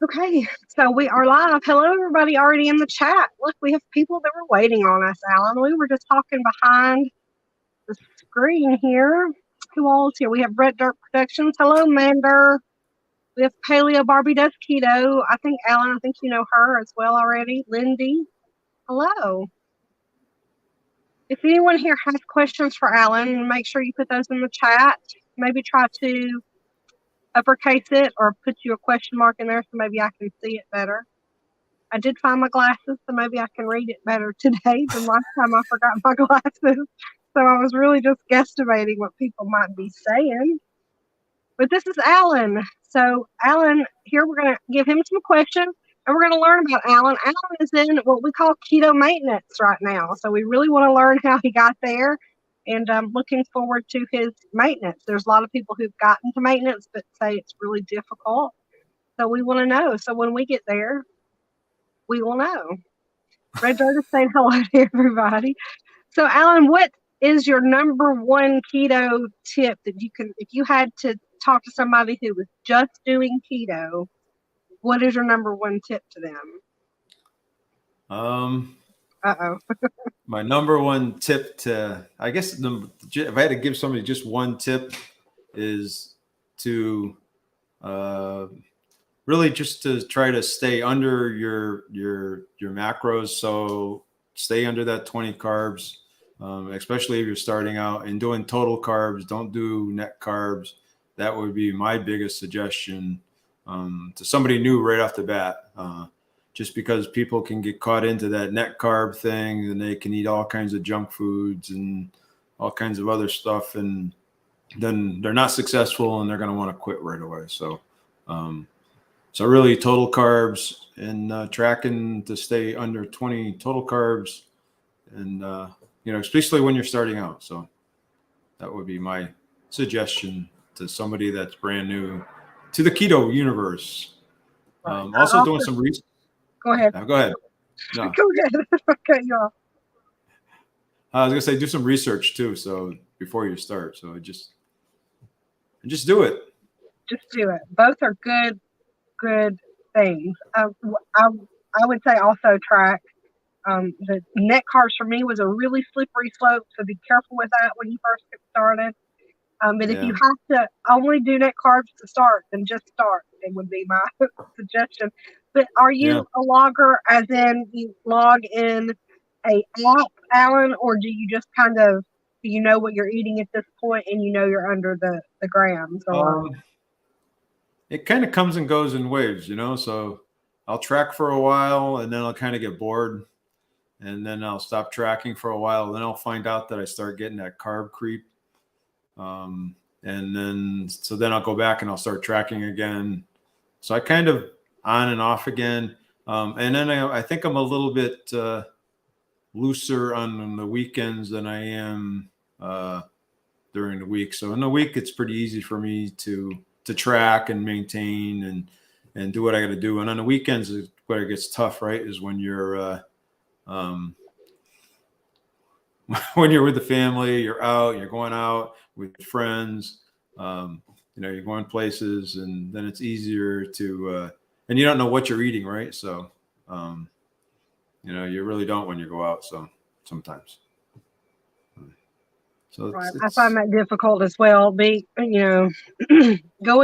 Okay, so we are live. Hello, everybody already in the chat. Look, we have people that were waiting on us, Alan. We were just talking behind the screen here. Who all is here? We have Brett Dirt Productions. Hello, Mander. We have Paleo Barbie Does Keto. I think, Alan, I think you know her as well already. Lindy. Hello. If anyone here has questions for Alan, make sure you put those in the chat. Maybe try to uppercase it or put you a question mark in there so maybe I can see it better. I did find my glasses, so maybe I can read it better today than last time I forgot my glasses. So I was really just guesstimating what people might be saying. But this is Alan. So Alan, here we're going to give him some questions, and we're going to learn about Alan. Alan is in what we call keto maintenance right now. So we really want to learn how he got there, and I'm looking forward to his maintenance. There's a lot of people who've gotten to maintenance but say it's really difficult. So we want to know. So when we get there, we will know. Red Dirt is saying hello to everybody. So, Alan, what is your number one keto tip that you can, if you had to talk to somebody who was just doing keto, what is your number one tip to them? Um, Uh-oh. my number one tip to, I guess, if I had to give somebody just one tip, is to really just to try to stay under your macros. So stay under that 20 carbs, especially if you're starting out and doing total carbs. Don't do net carbs. That would be my biggest suggestion to somebody new right off the bat. Just because people can get caught into that net carb thing and they can eat all kinds of junk foods and all kinds of other stuff, and then they're not successful and they're going to want to quit right away. So, so really total carbs and tracking to stay under 20 total carbs, and especially when you're starting out. So that would be my suggestion to somebody that's brand new to the keto universe. Also doing some research. Go ahead. Go ahead. No. Go ahead. Okay, y'all. I was gonna say do some research too. So before you start, so just do it. Just do it. Both are good things. I would say also track. The net carbs for me was a really slippery slope, so be careful with that when you first get started. But if you have to only do net carbs to start, then just start. It would be my suggestion. But are you a logger, as in you log in a app, Alan, or do you just kind of, do you know what you're eating at this point and you know you're under the grams? Or it kind of comes and goes in waves, so I'll track for a while and then I'll kind of get bored and then I'll stop tracking for a while. Then I'll find out that I start getting that carb creep. And then I'll go back and I'll start tracking again. So I kind of on and off again. And then I think I'm a little bit looser on the weekends than I am during the week. So in the week, it's pretty easy for me to track and maintain and do what I got to do. And on the weekends, where it gets tough, right, is when you're when you're with the family, you're out, you're going out with friends, you're going places, and then it's easier to, and you don't know what you're eating, right? So, you really don't when you go out. So sometimes. So right. I find that difficult as well. Going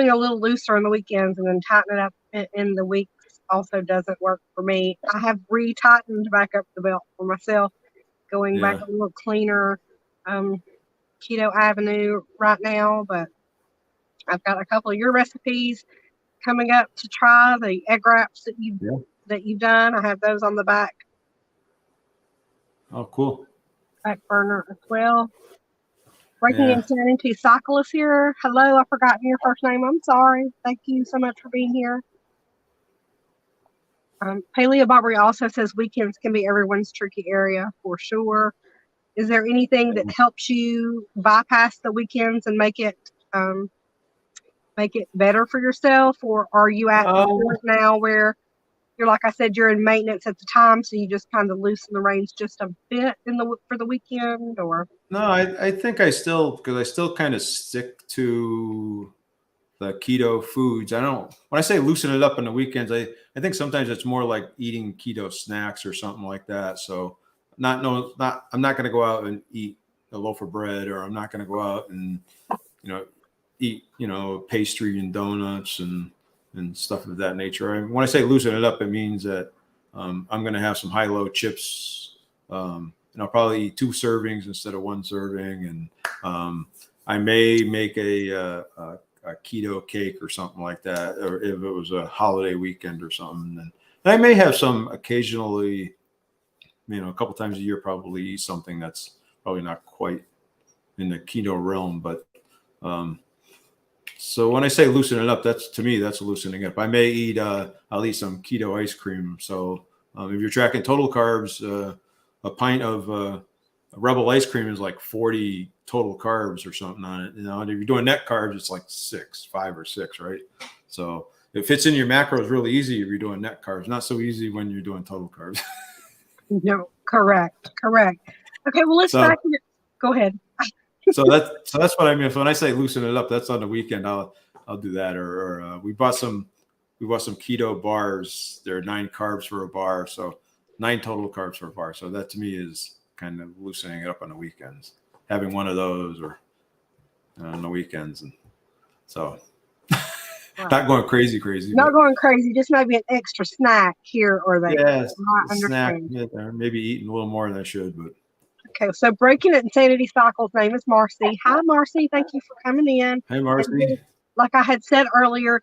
a little looser on the weekends and then tightening up in the weeks also doesn't work for me. I have re-tightened back up the belt for myself, going back a little cleaner keto avenue right now, but I've got a couple of your recipes coming up to try. The egg wraps that you've done, I have those on the back. Oh, cool. Back burner as well. Breaking Insanity Cyclist here. Hello, I've forgotten your first name. I'm sorry. Thank you so much for being here. Paleo Barbary also says weekends can be everyone's tricky area for sure. Is there anything that helps you bypass the weekends and make it better for yourself, or are you at the point now where you're, like I said, you're in maintenance at the time, so you just kind of loosen the reins just a bit for the weekend? Or no, I think I still kind of stick to the keto foods. When I say loosen it up on the weekends, I think sometimes it's more like eating keto snacks or something like that. So I'm not going to go out and eat a loaf of bread, or I'm not going to go out and, eat, pastry and donuts and stuff of that nature. And when I say loosen it up, it means that I'm going to have some high-low chips, and I'll probably eat 2 servings instead of 1 serving. And I may make a keto cake or something like that, or if it was a holiday weekend or something. And I may have some occasionally, a couple times a year, probably eat something that's probably not quite in the keto realm. But so when I say loosen it up, to me, that's loosening up. I may eat, I'll eat some keto ice cream. So if you're tracking total carbs, a pint of Rebel ice cream is like 40 total carbs or something on it. And if you're doing net carbs, it's like 5 or 6, right? So it fits in your macros really easy if you're doing net carbs. Not so easy when you're doing total carbs. No, correct. Okay, well, let's back it. Go ahead. So that's what I mean. So when I say loosen it up, that's on the weekend. I'll do that. Or we bought some keto bars. There are 9 carbs for a bar, so 9 total carbs for a bar. So that to me is kind of loosening it up on the weekends. Having one of those or on the weekends, and so not going crazy. Not going crazy. Just maybe an extra snack here or there. Yeah, snack. Yeah, maybe eating a little more than I should, but. Okay, so Breaking Insanity Cycle's name is Marcy. Hi, Marcy. Thank you for coming in. Hey, Marcy. And like I had said earlier,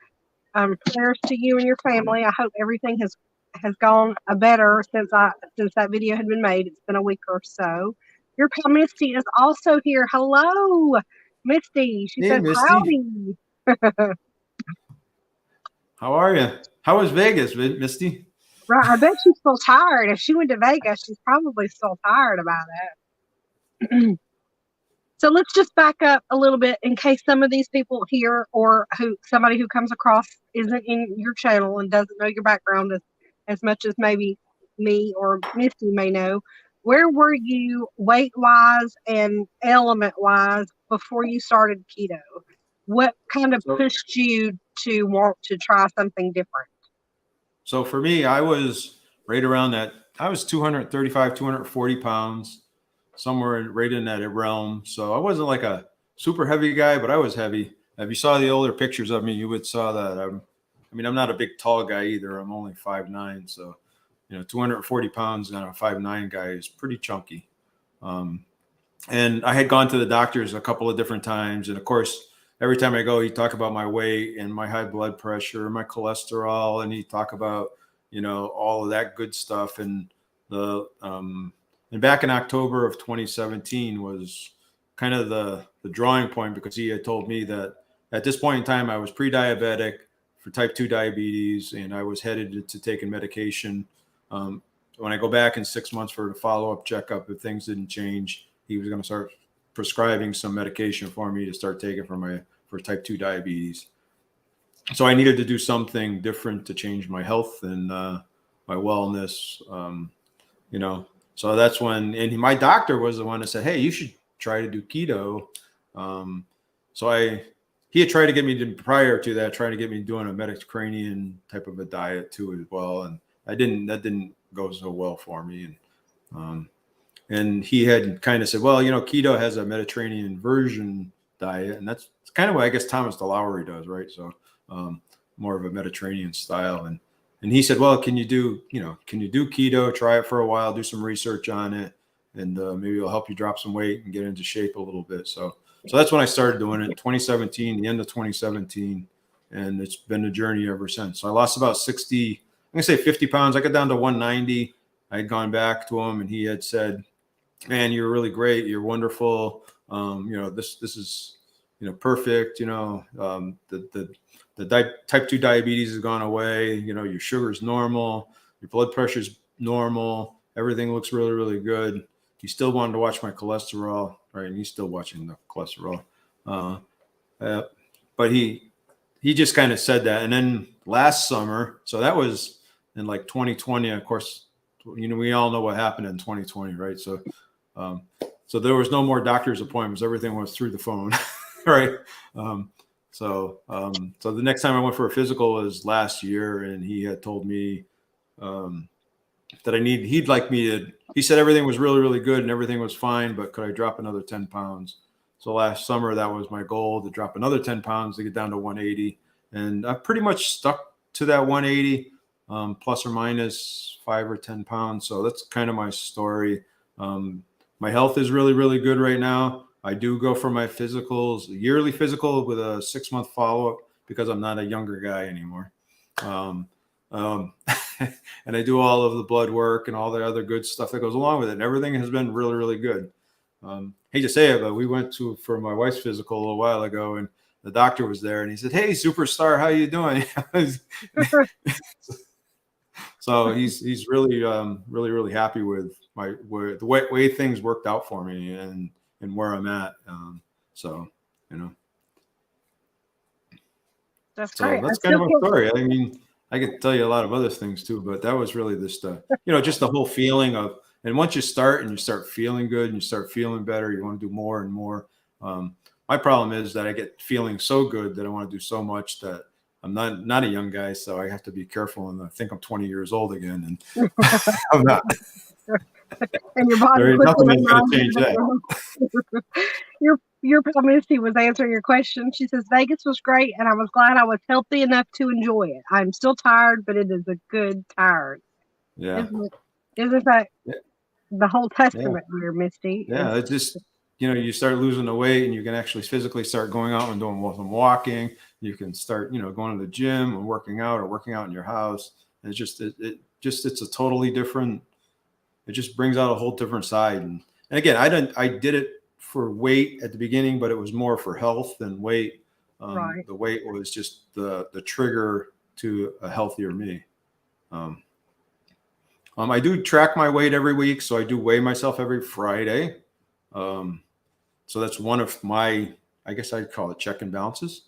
prayers to you and your family. I hope everything has gone better since that video had been made. It's been a week or so. Your pal Misty is also here. Hello, Misty. She says Misty. howdy. How are you? How was Vegas, Misty? Right, I bet she's still tired. If she went to Vegas, she's probably still tired about it. So let's just back up a little bit in case some of these people here or somebody who comes across isn't in your channel and doesn't know your background as much as maybe me or Misty may know. Where were you weight-wise and element-wise before you started keto? What kind of pushed you to want to try something different? So for me, I was right around that. I was 235, 240 pounds, somewhere right in that realm. So I wasn't like a super heavy guy, but I was heavy. If you saw the older pictures of me, you would saw that. I'm not a big tall guy either. I'm only 5'9". So, 240 pounds and a 5'9" guy is pretty chunky. And I had gone to the doctors a couple of different times. And of course, every time I go, he talk about my weight and my high blood pressure, my cholesterol, and he talk about, all of that good stuff. And and back in October of 2017 was kind of the drawing point, because he had told me that at this point in time, I was pre-diabetic for type 2 diabetes, and I was headed to taking medication. When I go back in 6 months for the follow-up checkup, if things didn't change, he was going to start prescribing some medication for me to start taking for type 2 diabetes. So I needed to do something different to change my health and my wellness, So that's when, and my doctor was the one that said, hey, you should try to do keto. He had tried to get me prior to that, trying to get me doing a Mediterranean type of a diet too as well. And that didn't go so well for me. And he had kind of said, well, keto has a Mediterranean version diet. And that's kind of what I guess Thomas DeLaury does, right? So more of a Mediterranean style. And he said, well, can you do keto, try it for a while, do some research on it, and maybe it'll help you drop some weight and get into shape a little bit. So that's when I started doing it, 2017, the end of 2017. And it's been a journey ever since. So I lost about 50 pounds. I got down to 190. I had gone back to him and he had said, man, you're really great. You're wonderful. This is, perfect. The type 2 diabetes has gone away. Your sugar's normal. Your blood pressure's normal. Everything looks really, really good. He still wanted to watch my cholesterol, right? And he's still watching the cholesterol. But he just kind of said that. And then last summer, so that was in like 2020, of course, we all know what happened in 2020, right? So there was no more doctor's appointments. Everything was through the phone, right? So the next time I went for a physical was last year, and he had told me that he'd like me to, he said everything was really, really good and everything was fine, but could I drop another 10 pounds? So last summer, that was my goal, to drop another 10 pounds to get down to 180. And I've pretty much stuck to that 180, plus or minus 5 or 10 pounds. So that's kind of my story. My health is really, really good right now. I do go for my physicals, a yearly physical with a 6-month follow-up, because I'm not a younger guy anymore. And I do all of the blood work and all the other good stuff that goes along with it. And everything has been really, really good. Hate to say it, but we went for my wife's physical a little while ago, and the doctor was there, and he said, "Hey, superstar, how you doing?" So he's really, really, really happy with the way things worked out for me and where I'm at. So, you know, That's so great. that's kind of my story. I mean, I could tell you a lot of other things too, but that was really just just the whole feeling of, and once you start and you start feeling good and you start feeling better, you want to do more and more. My problem is that I get feeling so good that I want to do so much that I'm not a young guy, so I have to be careful. And I think I'm 20 years old again, and I'm not. And your body There ain't quickly nothing that's going reminds to change you that. that your Misty was answering your question. She says Vegas was great, and I was glad I was healthy enough to enjoy it. I'm still tired, but it is a good tired. Yeah. Isn't that Yeah. the whole testament here, Misty? Yeah. It's just, you start losing the weight, and you can actually physically start going out and doing some walking. You can start, going to the gym and working out, or working out in your house. And it's a totally different, it just brings out a whole different side. And again, I did it for weight at the beginning, but it was more for health than weight. Right. The weight was just the trigger to a healthier me. I do track my weight every week, so I do weigh myself every Friday. So that's one of my, I guess I'd call it check and balances.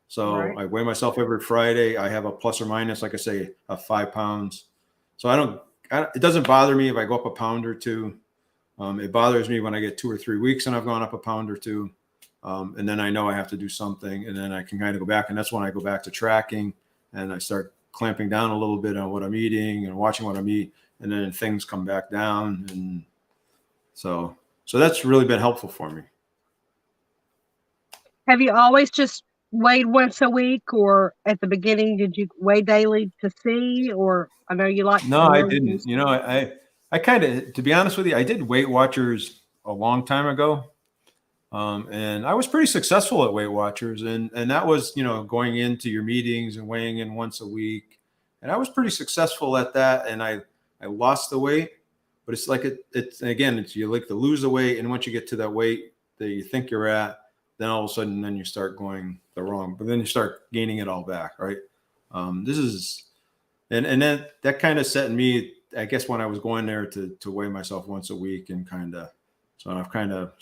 So Right. I weigh myself every Friday. I have a plus or minus, like I say, of 5 pounds. So it doesn't bother me if I go up a pound or two. It bothers me when I get 2 or 3 weeks and I've gone up a pound or two. And then I know I have to do something, and then I can kind of go back. And that's when I go back to tracking, and I start clamping down a little bit on what I'm eating and watching what I'm eating. And then things come back down. And so that's really been helpful for me. Have you always just weighed once a week, or at the beginning did you weigh daily to see? Or I know you like. No, I didn't. I kind of, to be honest with you, I did Weight Watchers a long time ago. And I was pretty successful at Weight Watchers, and that was, going into your meetings and weighing in once a week. And I was pretty successful at that. And I lost the weight, but it's like, you like to lose the weight. And once you get to that weight that you think you're at, then all of a sudden, then you start going but then you start gaining it all back. Right. And then that kind of set me, I guess, when I was going there to weigh myself once a week, and so I've kind of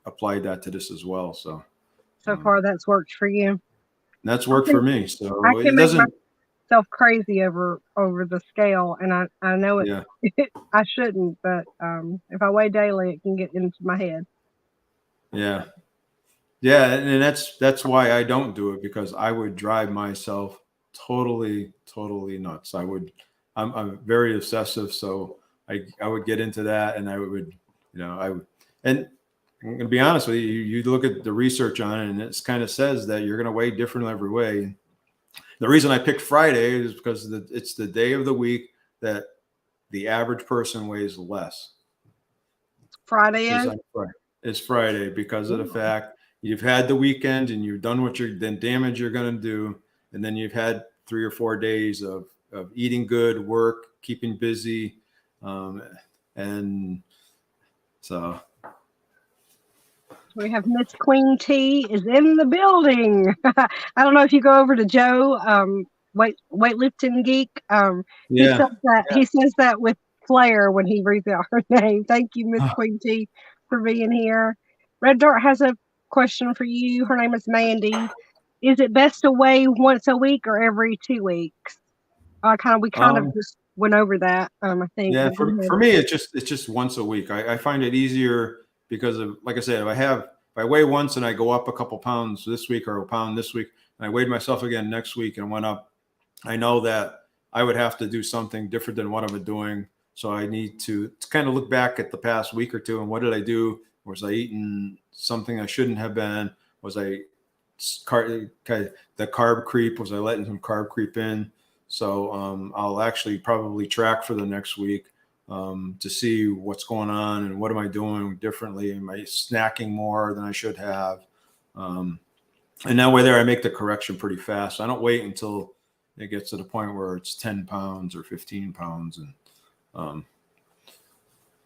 applied that to this as well. So far that's worked for you. That's worked for me. So I can it doesn't. Myself crazy over the scale, and I know it. Yeah. I shouldn't, but if I weigh daily, it can get into my head. Yeah. Yeah, and that's why I don't do it, because I would drive myself totally nuts. I'm very obsessive, so I would get into that, and I would, and I'm going to be honest with you, you look at the research on it, and it kind of says that you're going to weigh different every way. The reason I picked Friday is because it's the day of the week that the average person weighs less. Friday It's Friday, because of the fact you've had the weekend and you've done damage you're going to do. And then you've had 3 or 4 days of eating good, work, keeping busy. And so we have Miss Queen T is in the building. I don't know if you go over to Joe, weightlifting geek. He says that with flair when he reads out her name. Thank you, Miss Queen T, for being here. Red Dart has a question for you. Her name is Mandy. Is it best to weigh once a week or every 2 weeks? We just went over that. I think. Yeah, for me, it's just once a week. I find it easier because of, like I said, if I weigh once and I go up a couple pounds this week or a pound this week, and I weighed myself again next week and went up, I know that I would have to do something different than what I'm doing. So I need to kind of look back at the past week or two and what did I do? Was I eating something I shouldn't have been? Was I the carb creep? Was I letting some carb creep in? So I'll actually probably track for the next week to see what's going on and what am I doing differently? Am I snacking more than I should have? And that way there I make the correction pretty fast. I don't wait until it gets to the point where it's 10 pounds or 15 pounds. And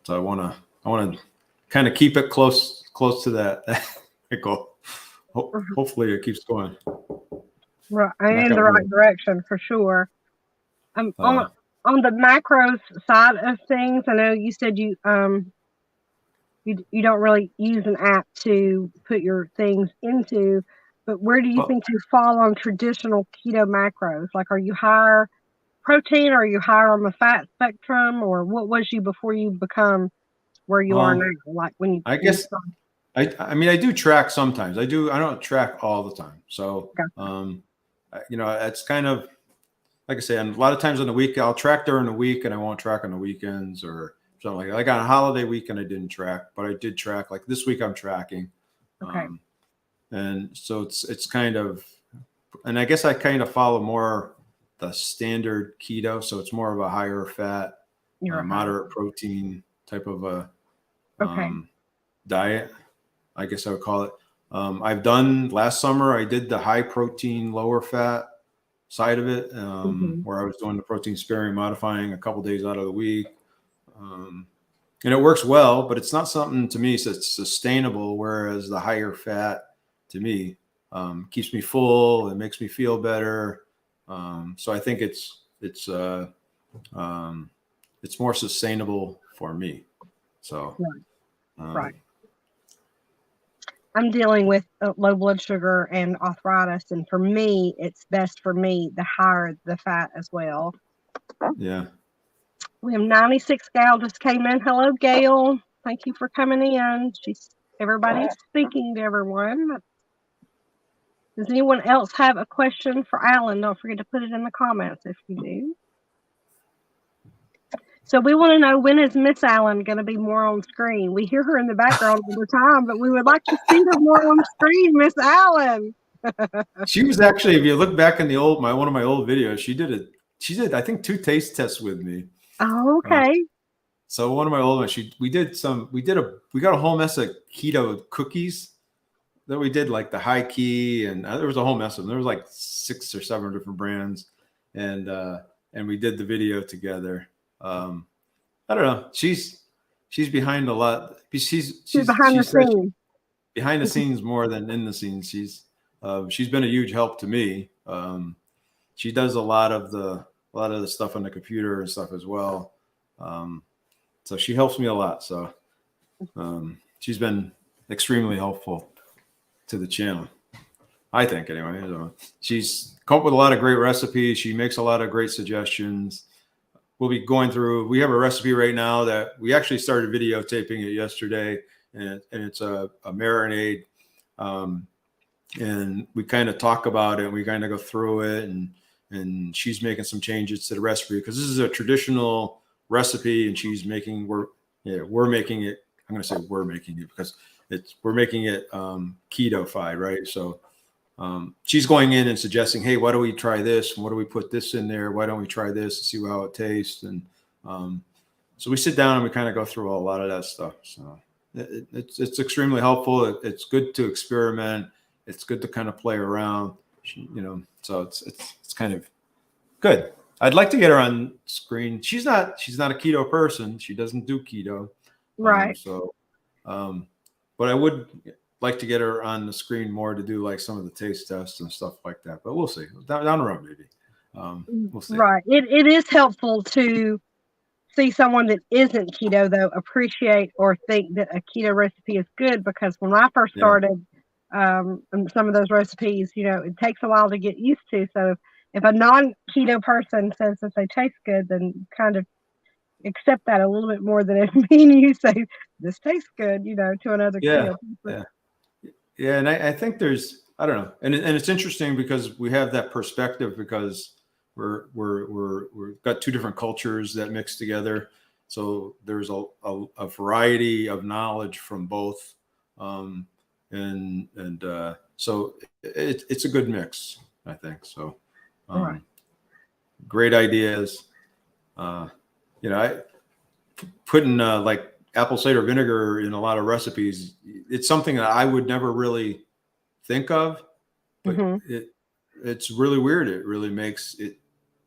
so I want to kind of keep it close to that goal. Hopefully it keeps going. Right, in the right direction for sure. On the macros side of things, I know you said you don't really use an app to put your things into, but where do you think you fall on traditional keto macros? Like, are you higher protein? Are you higher on the fat spectrum, or what was you before you become where you are now? Like when you, I guess. I mean, I do track sometimes. I don't track all the time. So, it's kind of, like I say, and a lot of times on the week, I'll track during the week and I won't track on the weekends or something like that. Like on a holiday weekend, I didn't track, but I did track. Like this week I'm tracking. Okay. And so it's kind of, and I guess I kind of follow more the standard keto. So it's more of a higher fat, moderate protein type of a diet, I guess I would call it. I've done last summer, I did the high protein, lower fat side of it, where I was doing the protein sparing, modifying a couple days out of the week. And it works well, but it's not something to me that's sustainable. Whereas the higher fat to me keeps me full. It makes me feel better. So I think it's more sustainable for me. So, right. I'm dealing with low blood sugar and arthritis, and for me, it's best for me the higher the fat as well. Yeah. We have 96 gal just came in. Hello, Gail. Thank you for coming in. Everybody's speaking to everyone. Does anyone else have a question for Alan? Don't forget to put it in the comments if you do. So we want to know, when is Miss Allen going to be more on screen? We hear her in the background all the time, but we would like to see her more on screen, Miss Allen. She was actually, if you look back in one of my old videos, she did I think 2 taste tests with me. Oh, okay. So one of my old ones, we got a whole mess of keto cookies that we did, like the high key, and there was a whole mess of them. There was like 6 or 7 different brands, and we did the video together. I don't know. She's behind a lot. She's behind the scenes. Behind the scenes more than in the scenes. She's been a huge help to me. She does a lot of the stuff on the computer and stuff as well. So she helps me a lot. So she's been extremely helpful to the channel, I think, anyway. So she's come up with a lot of great recipes. She makes a lot of great suggestions. We'll be going through, we have a recipe right now that we actually started videotaping it yesterday, and it's a marinade. And we kind of talk about it, and we kind of go through it, and she's making some changes to the recipe because this is a traditional recipe, and we're making it. I'm going to say we're making it because we're making it keto-fied, right? So she's going in and suggesting, hey, why don't we try this? And what do we put this in there? Why don't we try this and see how it tastes? And so we sit down and we kind of go through a lot of that stuff. So it's extremely helpful. It's good to experiment. It's good to kind of play around, so it's kind of good. I'd like to get her on screen. She's not a keto person. She doesn't do keto. Right. But I would like to get her on the screen more to do like some of the taste tests and stuff like that. But we'll see down the road, maybe. We'll see. Right. It is helpful to see someone that isn't keto, though, appreciate or think that a keto recipe is good, because when I first started some of those recipes, it takes a while to get used to. So if a non-keto person says that they taste good, then kind of accept that a little bit more than if me and you say this tastes good, to another keto person. Yeah, and I think there's, I don't know, and it's interesting because we have that perspective because we've got two different cultures that mix together, so there's a variety of knowledge from both, um, and so it's a good mix, I think. So, All right. great ideas. I putting like apple cider vinegar in a lot of recipes. It's something that I would never really think of, but Mm-hmm. it's really weird. It really makes it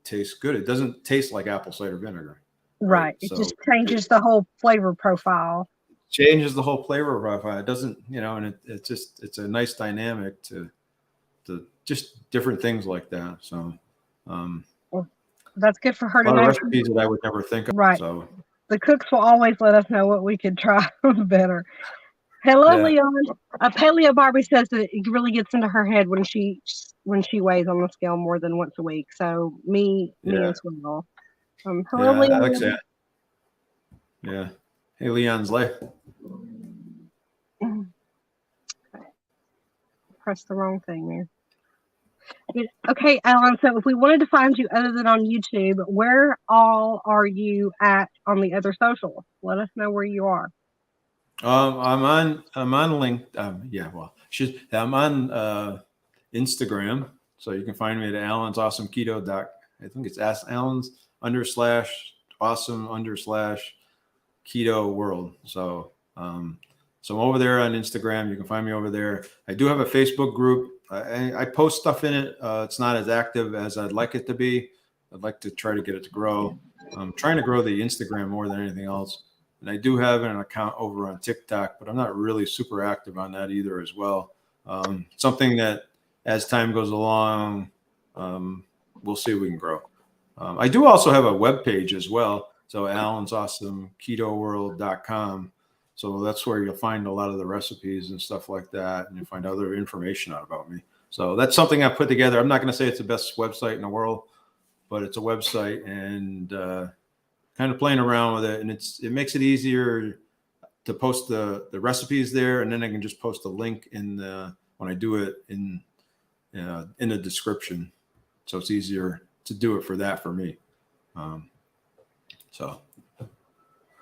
taste good. It doesn't taste like apple cider vinegar, right? Right. It So just it changes the whole flavor profile. changes the whole flavor profile. It doesn't, and it's a nice dynamic to just different things like that. So um, Well, that's good for her a to lot of know. recipes that I would never think of. Right. So The cooks will always let us know what we could try better. Hello, yeah, Leon. Paleo Barbie says that it really gets into her head when she weighs on the scale more than once a week. So me yeah, as well. Hello, yeah. I like Leon. that. Yeah. Hey, Leon's life. Press the wrong thing there. Okay, Alan. So if we wanted to find you other than on YouTube, where all are you at on the other socials? Let us know where you are. I'm on link. Yeah, well, I'm on Instagram, so you can find me at Alan's Awesome Keto doc. I think it's Alan's / awesome / keto world. So I'm over there on Instagram. You can find me over there. I do have a Facebook group. I post stuff in it. It's not as active as I'd like it to be. I'd like to try to get it to grow. I'm trying to grow the Instagram more than anything else. And I do have an account over on TikTok, but I'm not really super active on that either as well. Something that as time goes along, we'll see if we can grow. I do also have a web page as well. So alansawesomeKetoWorld.com. So that's where you'll find a lot of the recipes and stuff like that. And you'll find other information out about me. So that's something I put together. I'm not going to say it's the best website in the world, but it's a website, and kind of playing around with it. And it makes it easier to post the recipes there. And then I can just post a link when I do it in the description. So it's easier to do it for me. So.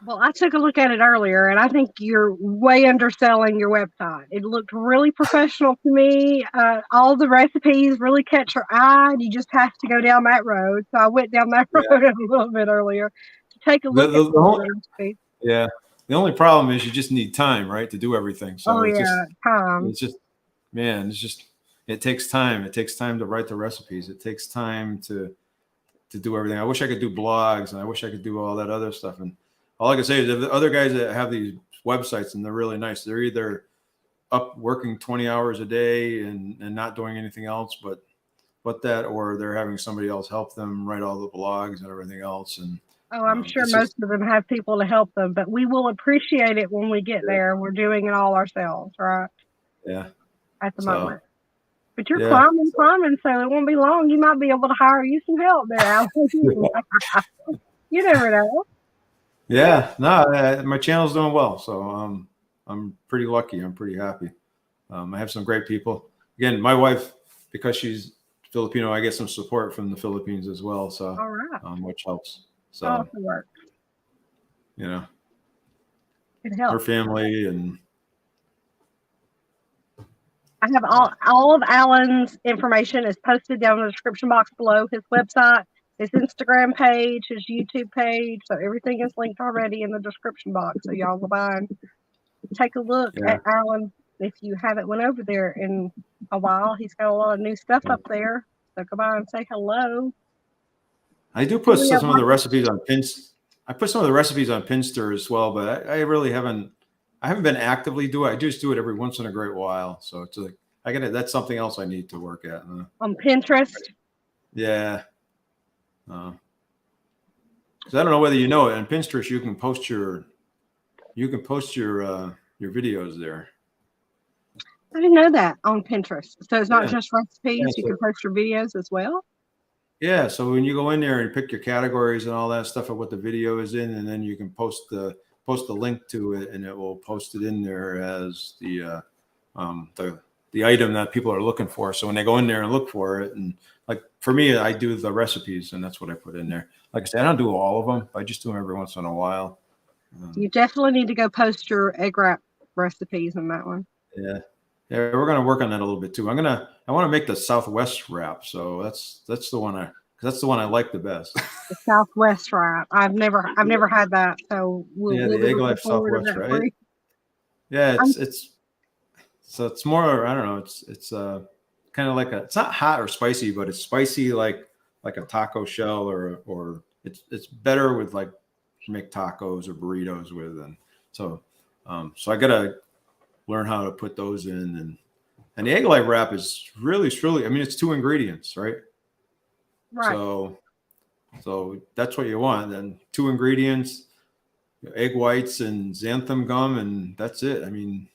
Well, I took a look at it earlier, and I think you're way underselling your website. It looked really professional to me. All the recipes really catch your eye, and you just have to go down that road. So I went down that road a little bit earlier to take a The, look at the, the some of whole, the recipes. yeah. The only problem is you just need time, right, to do everything. Oh So yeah, time. it's just, man, it takes time. It takes time to write the recipes. It takes time to do everything. I wish I could do blogs, and I wish I could do all that other stuff. And all I can say is the other guys that have these websites, and they're really nice, they're either up working 20 hours a day and not doing anything else but that, or they're having somebody else help them write all the blogs and everything else. And Oh, I'm sure it's most just, of them have people to help them, but we will appreciate it when we get there. We're doing it all ourselves, right? yeah. At the So, moment. But you're yeah. climbing, so it won't be long. You might be able to hire you some help there, Alan. You never know. Yeah. No, my channel's doing well. So I'm pretty lucky. I'm pretty happy. I have some great people. Again, my wife, because she's Filipino, I get some support from the Philippines as well. So, All right. which helps. So, Awesome work. It her helps. family and I have all of Alan's information is posted down in the description box below. His website, his Instagram page, his YouTube page. So everything is linked already in the description box. So y'all go by and take a look yeah. at Alan if you haven't went over there in a while. He's got a lot of new stuff up there. So come by and say hello. I do put some of the recipes on Pinster. I put some of the recipes on Pinster as well, but I really haven't been actively doing it. I just do it every once in a great while. So it's like that's something else I need to work at. On Pinterest. Yeah. Because I don't know whether you know it. On Pinterest, you can post your videos there. I didn't know that on Pinterest. So it's not just recipes. Yeah, you can post your videos as well. Yeah. So when you go in there and pick your categories and all that stuff of what the video is in, and then you can post the link to it, and it will post it in there as the the item that people are looking for. So when they go in there and look for it, and like for me, I do the recipes, and that's what I put in there. Like I said, I don't do all of them. I just do them every once in a while. You definitely need to go post your egg wrap recipes in that one. Yeah. Yeah, we're gonna work on that a little bit too. I want to make the Southwest wrap. So that's the one I like the best. The Southwest wrap. I've never had that, so Yeah, we'll the be Egg looking Life forward to Southwest, that for right? you. Yeah, I'm it's more, I don't know, it's kind of like it's not hot or spicy, but it's spicy like a taco shell, or it's better with like make tacos or burritos with, and so I gotta learn how to put those in, and the Egg Life wrap is really, I mean, it's 2 ingredients, right? right. So that's what you want. And 2 ingredients, egg whites and xanthan gum, and that's it. I mean,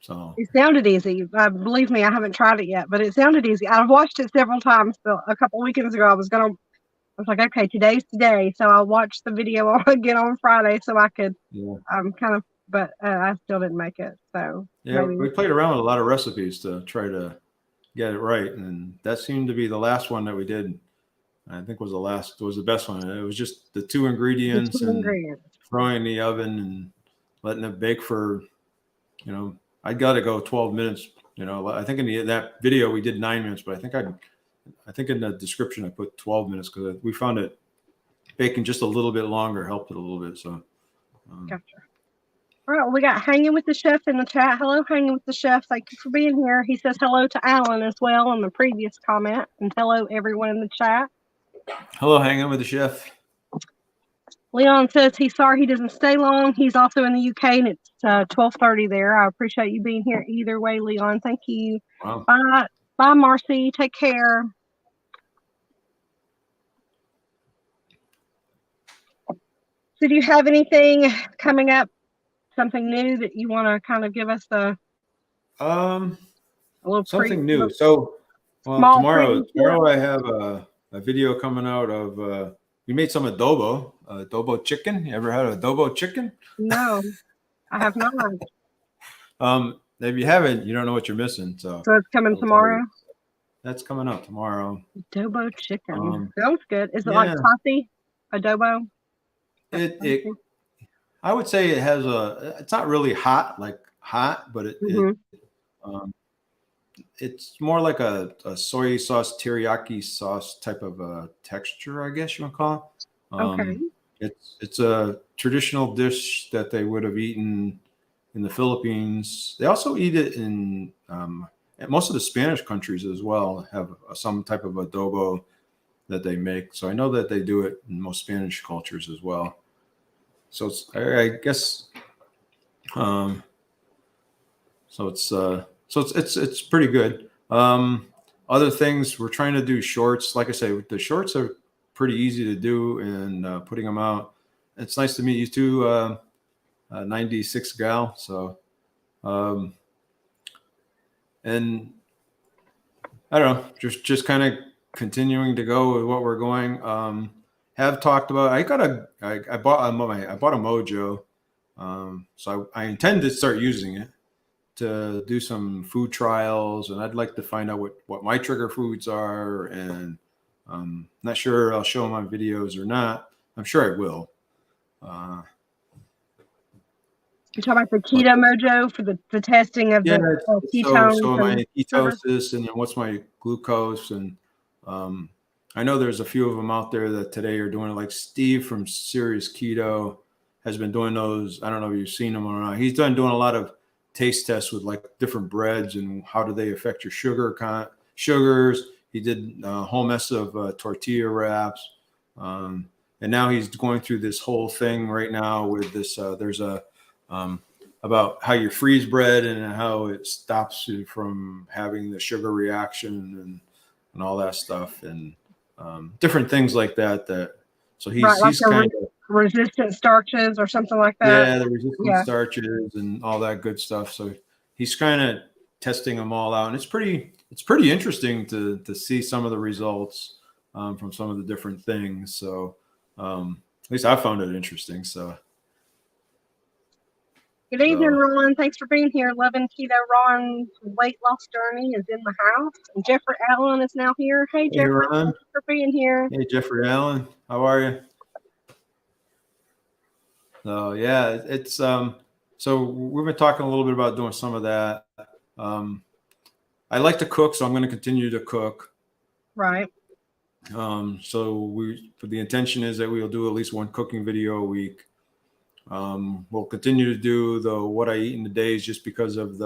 so It sounded easy. Believe me, I haven't tried it yet, but it sounded easy. I've watched it several times. So a couple weekends ago, I was like, okay, today's today. So I watched the video again on Friday so I could yeah, kind of, but I still didn't make it. So yeah, maybe we played around with a lot of recipes to try to get it right, and that seemed to be the last one that we did. I think was the best one. It was just the 2 the ingredients two and ingredients. throwing in the oven and letting it bake for, I got to go 12 minutes. I think in that video we did 9 minutes, but I think in the description I put 12 minutes because we found it baking just a little bit longer helped it a little bit. So, Gotcha. All right, well, we got Hanging with the Chef in the chat. Hello, Hanging with the Chef. Thank you for being here. He says hello to Alan as well in the previous comment, and hello everyone in the chat. hello, hanging with the chef. Leon says he's sorry he doesn't stay long. He's also in the UK, and it's 12:30 there. I appreciate you being here either way, Leon. Thank you. Wow. Bye, Marcy. Take care. So do you have anything coming up, something new that you want to kind of give us a little Something new. So, well, small tomorrow preview? I have a video coming out of we made some adobo chicken. You ever had adobo chicken? No, I have not. If you haven't, you don't know what you're missing. So So it's coming I'll tell you. tomorrow. That's coming out tomorrow. Adobo chicken. Um, Sounds good. Is it like yeah, spicy? Adobo? it I would say it has it's not really hot, but Mm-hmm. um, it's more like a soy sauce teriyaki sauce type of a texture, I guess you want to call it. Okay. It's a traditional dish that they would have eaten in the Philippines. They also eat it in most of the Spanish countries as well. Have some type of adobo that they make. So I know that they do it in most Spanish cultures as well. So I guess it's pretty good. Other things we're trying to do shorts. Like I say, the shorts are pretty easy to do, and putting them out. It's nice to meet you too, 96 gal. So, and I don't know, just kind of continuing to go with what we're going. Have talked about. I bought a Mojo, so I intend to start using it to do some food trials, and I'd like to find out what my trigger foods are, and not sure I'll show them on videos or not. I'm sure I will. You're talking about the Keto Mojo for the testing of Yeah, the ketones so and my ketosis, and then what's my glucose, and I know there's a few of them out there that today are doing it. Like Steve from Serious Keto has been doing those. I don't know if you've seen them or not. He's doing a lot of taste tests with like different breads and how do they affect your sugars. He did a whole mess of tortilla wraps, and now he's going through this whole thing right now with this. There's a about how you freeze bread and how it stops you from having the sugar reaction and all that stuff, and different things like that. So right, like he's kind of resistant starches or something like that. the resistant starches and all that good stuff. So he's kind of testing them all out, and it's pretty interesting to see some of the results from some of the different things. So at least I found it interesting. So Good evening, So, Ron. Thanks for being here. Loving Keto. Ron's weight loss journey is in the house. And Jeffrey Allen is now here. Hey, hey, Jeffrey. Ron. Thanks for being here. Hey, Jeffrey Allen. How are you? So, yeah, it's so we've been talking a little bit about doing some of that. Um, I like to cook, so I'm going to continue to cook. Right. So the intention is that we'll do at least one cooking video a week. We'll continue to do the what I eat in the days just because of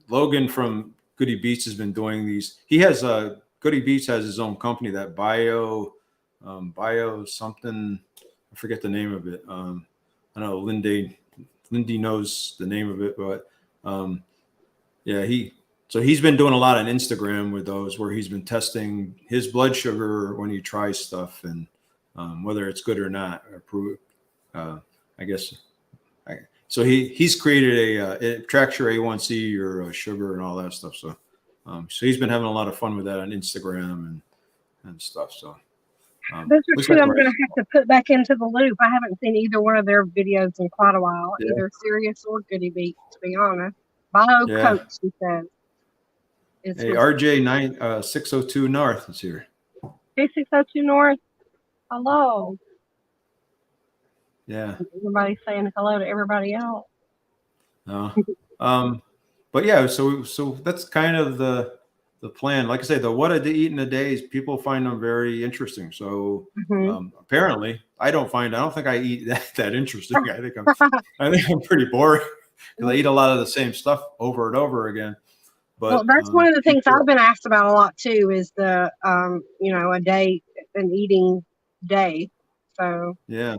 Logan from Goody Beats has been doing these. He has Goody Beats has his own company that bio something. I forget the name of it. I know Lindy knows the name of it, but yeah, he's been doing a lot on Instagram with those where he's been testing his blood sugar when he tries stuff and whether it's good or not or prove. I guess. So he's created it tracks your A1C, your sugar, and all that stuff. So he's been having a lot of fun with that on Instagram and stuff. So Those at are least two that's I'm what going to have to put back into the loop. I haven't seen either one of their videos in quite a while, yeah. either Sirius or Goody Beats, to be honest. Bio Yeah. Coach, she says. Hey, RJ 602 North is here. K602 North. Hello. Yeah. Everybody's saying hello to everybody else. But yeah, so that's kind of the plan. Like I say, the what I eat in a day is people find them very interesting. So apparently, I don't think I eat that interesting. I think I'm pretty boring because I eat a lot of the same stuff over and over again. But well, that's one of the things I've been asked about a lot too. Is the a day, an eating day. So yeah,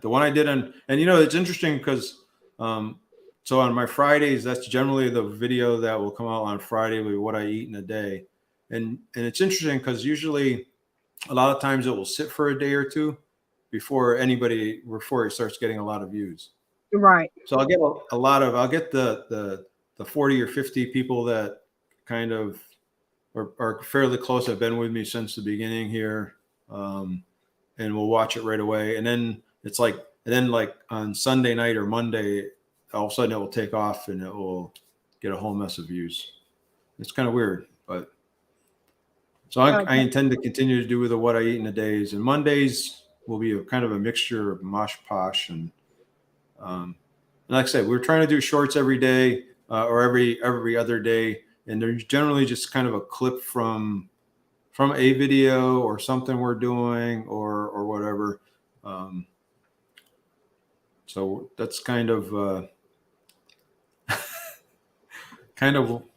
the one I did and it's interesting because so on my Fridays, that's generally the video that will come out on Friday with what I eat in a day. And it's interesting because usually a lot of times it will sit for a day or two before it starts getting a lot of views. right. So I'll get I'll get the 40 or 50 people that kind of are fairly close, have been with me since the beginning here. And we'll watch it right away. And then like on Sunday night or Monday, all of a sudden it will take off and it will get a whole mess of views. It's kind of weird, but so I intend to continue to do the what I eat in the days, and Mondays will be a kind of a mixture of mosh posh and like I said, we're trying to do shorts every day or every other day, and they're generally just kind of a clip from a video or something we're doing or whatever. So that's kind of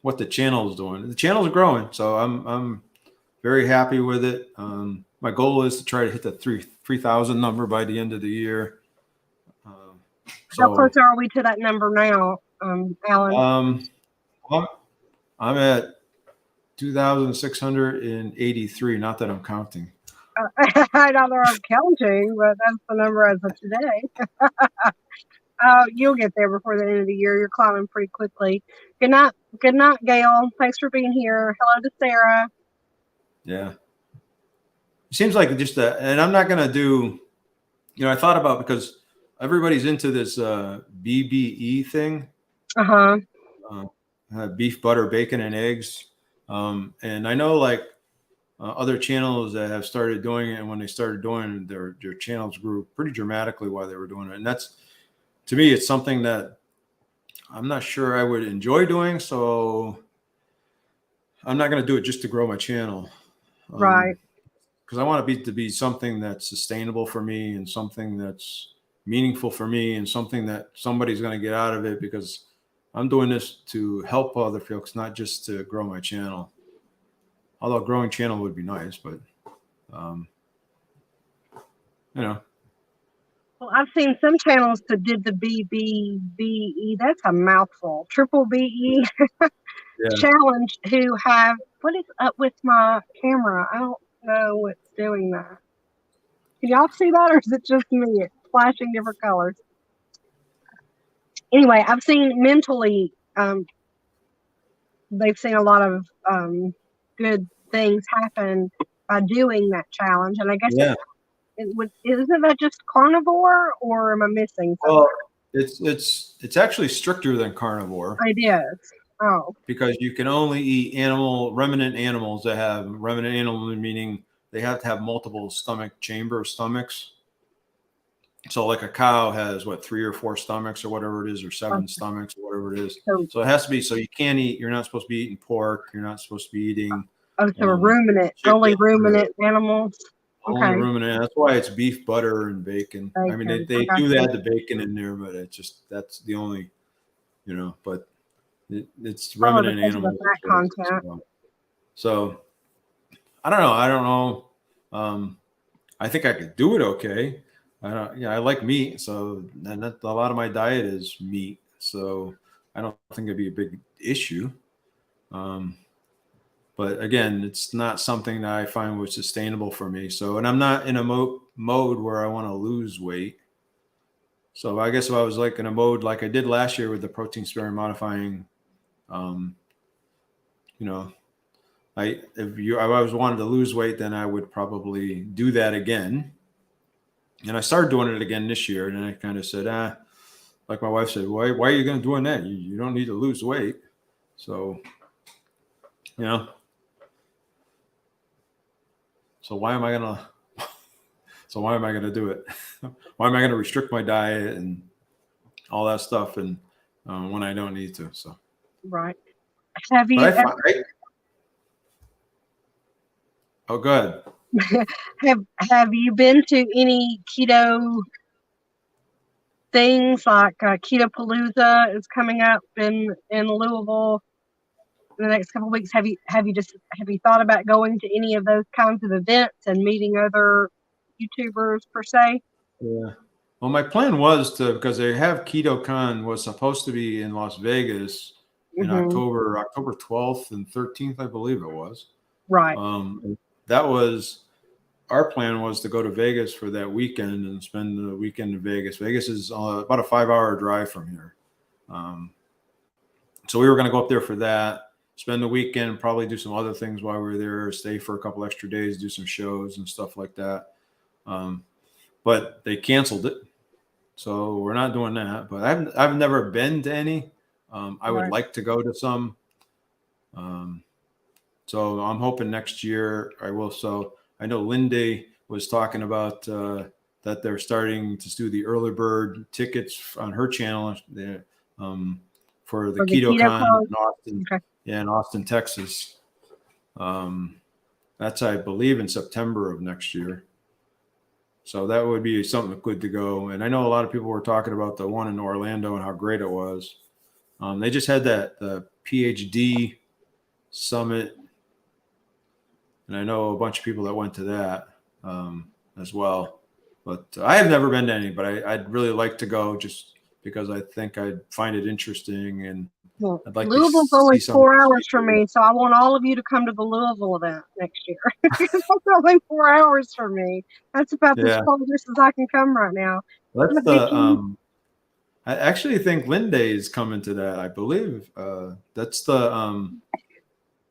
what the channel is doing. The channel's growing, so I'm very happy with it. My goal is to try to hit the 3,000 number by the end of the year. How close are we to that number now, Alan? I'm at 2,683. Not that I'm counting. I don't know I'm counting, but that's the number as of today. You'll get there before the end of the year. You're climbing pretty quickly. Good night, Gail. Thanks for being here. Hello to Sarah. Yeah. It seems like and I'm not going to do, I thought about because everybody's into this BBE thing. Beef, butter, bacon, and eggs. And I know like other channels that have started doing it, and when they started doing it, their channels grew pretty dramatically while they were doing it. And that's, to me, it's something that I'm not sure I would enjoy doing. So I'm not going to do it just to grow my channel. Right. Because I want it to be something that's sustainable for me and something that's meaningful for me and something that somebody's going to get out of it, because I'm doing this to help other folks, not just to grow my channel. Although growing channel would be nice, but Well, I've seen some channels that did the BBBE. That's a mouthful. Triple BE challenge. Who have what is up with my camera? I don't know what's doing that. Can y'all see that, or is it just me? It's flashing different colors. Anyway, I've seen mentally. They've seen a lot of good things happen by doing that challenge, and I guess isn't that just carnivore, or am I missing something? Well, It's actually stricter than carnivore. It is. Oh, Because you can only eat remnant animals that have remnant animal, meaning they have to have multiple stomachs. So like a cow has what, 3 or 4 stomachs or whatever it is, or 7 stomachs or whatever it is. so, So it has to be, so you can't eat, you're not supposed to be eating pork. You're not supposed to be eating so a ruminant, chicken, only ruminant animals. only Okay. ruminant. That's why it's beef, butter, and bacon. I mean, Bacon. they I do got add the bacon in there, but that's the only, but it's oh, remnant because of the animals. fat content. So I don't know. I don't know. I think I could do it okay. I don't. Yeah, I like meat, so and a lot of my diet is meat. So I don't think it'd be a big issue. Um, but again, it's not something that I find was sustainable for me. So, and I'm not in a mode where I want to lose weight. So I guess if I was like in a mode like I did last year with the protein sparing modifying, um, you know, if I was wanted to lose weight, then I would probably do that again. And I started doing it again this year, and then I kind of said, like my wife said, why are you going to doing that? You don't need to lose weight. So, you know, so why am I going to do it? Why am I going to restrict my diet and all that stuff? And when I don't need to, so. Right. Have you But oh, go ahead. have you been to any keto things like Keto Palooza is coming up in Louisville in the next couple of weeks? Have you thought about going to any of those kinds of events and meeting other YouTubers per se? Yeah. Well, my plan was to, because they have KetoCon was supposed to be in Las Vegas in Mm-hmm. October 12th and 13th, I believe it was. Right. That was our plan, was to go to Vegas for that weekend and spend the weekend in Vegas. Vegas is about a 5-hour drive from here. So we were going to go up there for that, spend the weekend, probably do some other things while we were there, stay for a couple extra days, do some shows and stuff like that. But they canceled it. So we're not doing that. But I've never been to any. I would like to go to some. So I'm hoping next year I will. So I know Lindy was talking about that they're starting to do the early bird tickets on her channel for the KetoCon in Austin. Okay. Yeah, in Austin, Texas. That's, I believe, in September of next year. So that would be something good to go. And I know a lot of people were talking about the one in Orlando and how great it was. They just had the PhD summit, and I know a bunch of people that went to that as well. But I have never been to any, but I'd really like to go just because I think I'd find it interesting, and well, I'd like Louisville's to only see 4 hours from me, so I want all of you to come to the Louisville event next year. It's only 4 hours from me. That's about as close as I can come right now. That's the I actually think Linday is coming to that. I believe that's the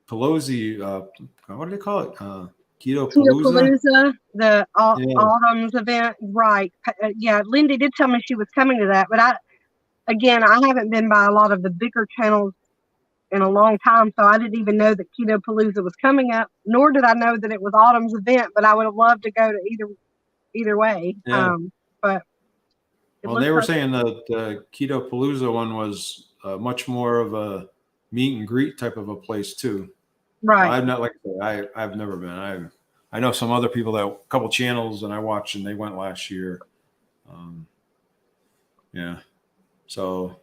Pelosi. What do they call it? Keto Palooza, the Autumn's event, right? Yeah, Lindy did tell me she was coming to that, but I haven't been by a lot of the bigger channels in a long time, so I didn't even know that Keto Palooza was coming up. Nor did I know that it was Autumn's event, but I would have loved to go to either way. Yeah. But well, they were saying that the Keto Palooza one was much more of a meet and greet type of a place too. Right. I've not, like I've never been. I know some other people, that a couple channels, and I watched, and they went last year. Yeah. So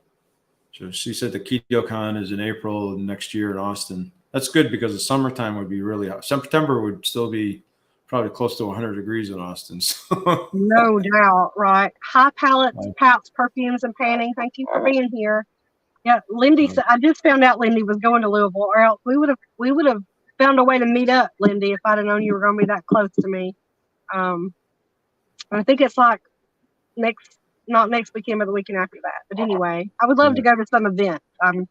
she said the KetoCon is in April next year in Austin. That's good because the summertime would be really hot. September would still be probably close to 100 degrees in Austin. So. No doubt, right? High palates, pouts, perfumes, and panning. Thank you for being here. Yeah, Lindy. I just found out Lindy was going to Louisville, or else we would have found a way to meet up, Lindy, if I'd have known you were going to be that close to me. I think it's like not next weekend, but the weekend after that. But anyway, I would love to go to some event. I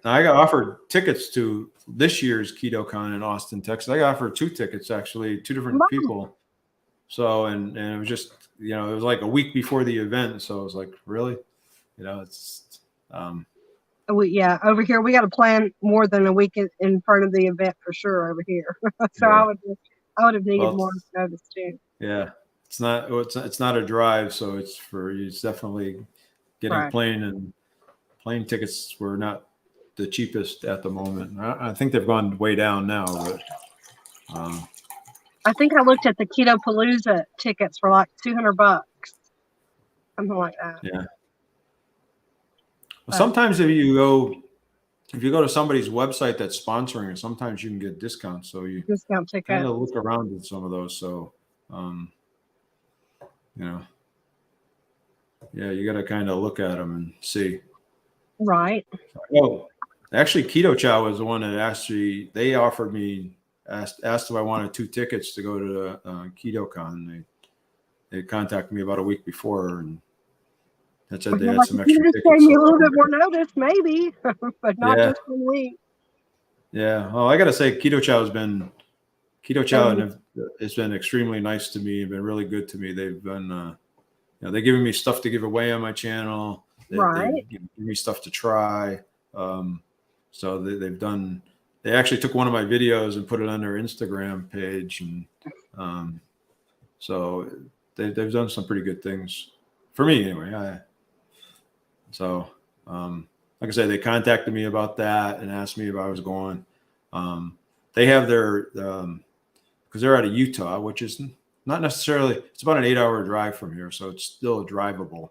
got offered tickets to this year's KetoCon in Austin, Texas. I got offered 2 tickets, actually, 2 different people. So, and it was just, it was like a week before the event. So I was like, really, it's, Yeah, over here we got to plan more than a week in front of the event for sure over here. So yeah, I would have needed well, more notice too. yeah, it's not a drive. So it's definitely getting Right. plane tickets were not the cheapest at the moment. I think they've gone way down now, but, um, I think I looked at the Keto Palooza tickets for like $200, something like that. yeah. Well, But sometimes if you go to somebody's website that's sponsoring it, sometimes you can get discounts. So you discount kind tickets, of look around at some of those. So, um, you know, yeah, you got to kind of look at them and see. right? Well, actually, Keto Chow was the one that they offered me, asked if I wanted 2 tickets to go to the Keto Con. They contacted me about a week before, and that said they You're had like, some if you extra just gave tickets. me So a little bit I'm more like, notice, maybe, but not yeah, just 1 week. yeah. Well, I got to say, Keto Chow And and has been extremely nice to me. Been really good to me. They've been, they're giving me stuff to give away on my channel. They've right, given me stuff to try. Um, so they've done. They actually took one of my videos and put it on their Instagram page, and um, so they've done some pretty good things for me anyway. So like I said, they contacted me about that and asked me if I was going. They have their because they're out of Utah, which is not necessarily. It's about an 8-hour drive from here, so it's still drivable.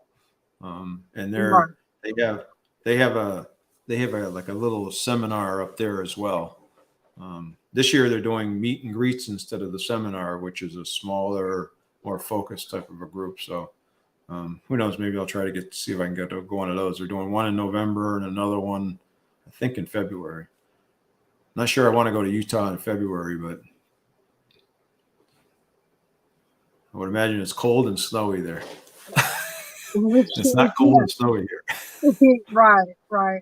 And right. they have they have a like a little seminar up there as well. This year they're doing meet and greets instead of the seminar, which is a smaller, more focused type of a group. So who knows? Maybe I'll try to see if I can get to go one of those. They're doing one in November and another one, I think, in February. Not sure I want to go to Utah in February, but I would imagine it's cold and snowy there. Which It's is, not cold and snowy here. right, right.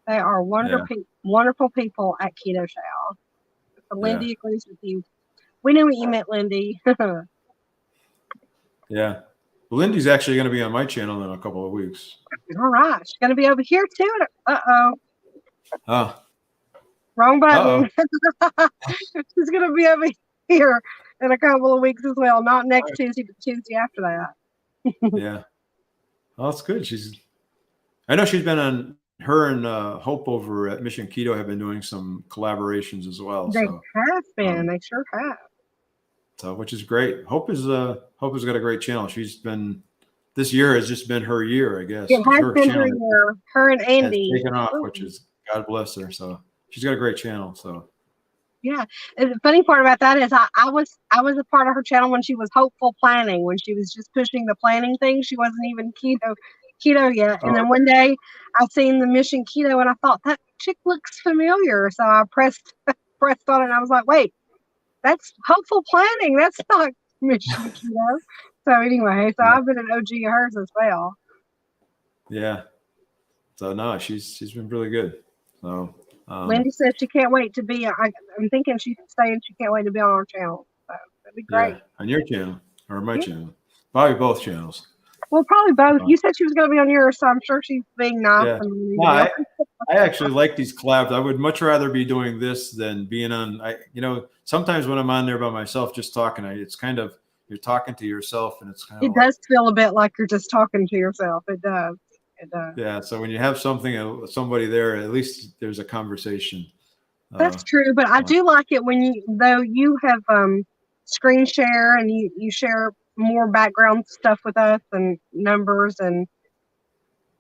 They are Yeah, wonderful people at Keto Chow. So yeah, Lindy agrees with you. We knew what you meant, Lindy. All yeah. Well, Lindy's actually going to be on my channel in a couple of weeks. right, she's gonna be over here too. Uh-oh, Oh, wrong button. uh-oh. She's gonna be over here in a couple of weeks as well. Not All next right. Tuesday, but Tuesday after that. Yeah. Well, that's good. I know she's been on, her and Hope over at Mission Keto have been doing some collaborations as well. They So, have been. um, They sure have. which is great. Hope has got a great channel. This year has just been her year, I guess, It because has her been her channel year. Her and has Andy. taken off, which Ooh, is God bless her. So she's got a great channel. So yeah. And the funny part about that is I was a part of her channel when she was hopeful planning, when she was just pushing the planning thing. She wasn't even keto yet. And oh, then one day I seen the Mission Keto and I thought that chick looks familiar. So I pressed pressed on it and I was like, wait, that's hopeful planning. That's not Mission Keto. So anyway, so yeah, I've been an OG of hers as well. yeah. So no, she's been really good. So Lindy says she can't wait to be. I'm thinking she's saying she can't wait to be on our channel. So that'd be yeah, great. on your channel or my Yeah. channel, probably both channels. Well, probably both. Uh, You said she was going to be on yours, so I'm sure she's being nice yeah. and wanting No, to be on. I actually like these collabs. I would much rather be doing this than being on. Sometimes when I'm on there by myself, just talking, it's kind of, you're talking to yourself, and it's kind of It like, does feel a bit like you're just talking to yourself. It does. It does. yeah. So when you have somebody there, at least there's a conversation. Uh, That's true, but I uh, do like it when though you have screen share and you share more background stuff with us and numbers and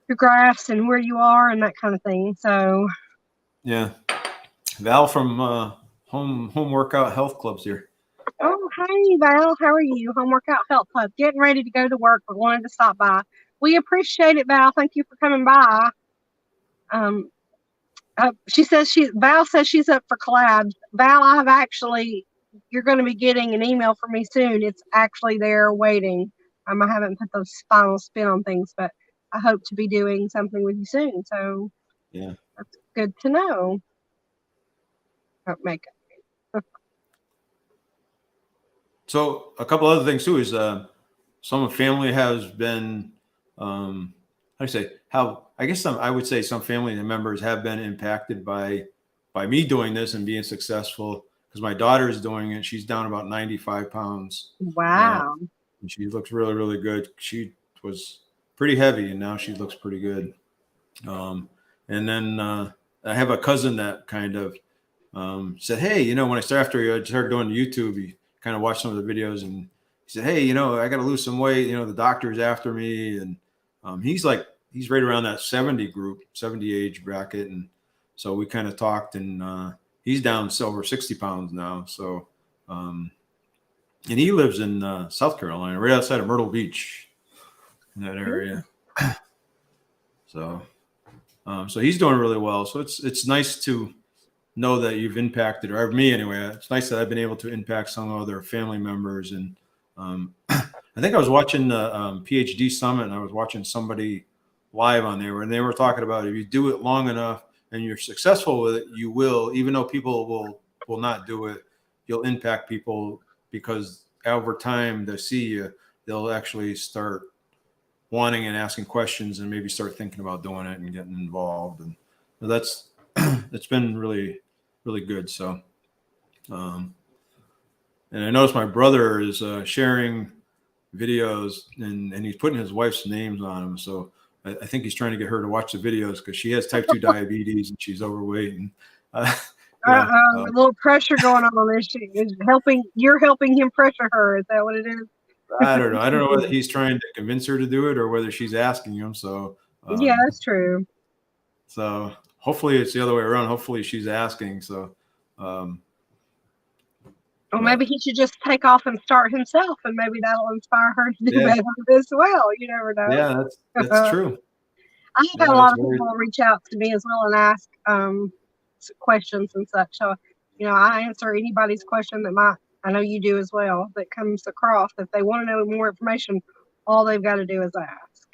your graphs and where you are and that kind of thing. So, yeah. Val from Home Workout Health Clubs here. oh, hey, Val, how are you? Home Workout Health Club, getting ready to go to work, but wanted to stop by. We appreciate it, Val. Thank you for coming by. Um, Val says she's up for collabs. Val, you're going to be getting an email from me soon. It's actually there waiting. I haven't put the final spin on things, but I hope to be doing something with you soon. So Yeah. that's good to know. Make it. So a couple other things too is some family has been how do you say how I guess I would say some family members have been impacted by me doing this and being successful because my daughter is doing it. She's down about 95 pounds now, Wow. and she looks really, really good. She was pretty heavy, and now she looks pretty good. And then I have a cousin that kind of said, "Hey, when I started after I started doing YouTube, he kind of watched some of the videos, and he said, 'Hey, I got to lose some weight. The doctor's after me.'" And he's right around that 70 age bracket, and so we kind of talked, and he's down over 60 pounds now. So, and he lives in South Carolina, right outside of Myrtle Beach, in that area. So, so he's doing really well. So it's nice to know that you've impacted, or me anyway. It's nice that I've been able to impact some other family members. And I think I was watching the PhD Summit, and I was watching somebody live on there, and they were talking about if you do it long enough and you're successful with it, you will, even though people will not do it, you'll impact people because over time they see you, they'll actually start wanting and asking questions and maybe start thinking about doing it and getting involved. And that's it's been really, really good. So, and I noticed my brother is sharing videos and he's putting his wife's names on them. So I think he's trying to get her to watch the videos because she has type 2 diabetes and she's overweight. And A little pressure going on there. You're helping him pressure her. Is that what it is? I don't know. I don't know whether he's trying to convince her to do it or whether she's asking him. So yeah, that's true. So hopefully it's the other way around. Hopefully she's asking. So, Or maybe he should just take off and start himself, and maybe that'll inspire her to do better as well. You never know. Yeah, that's true. I've had a lot of people reach out to me as well and ask questions and such. So, I answer anybody's question that I know you do as well, that comes across. If they want to know more information, all they've got to do is ask.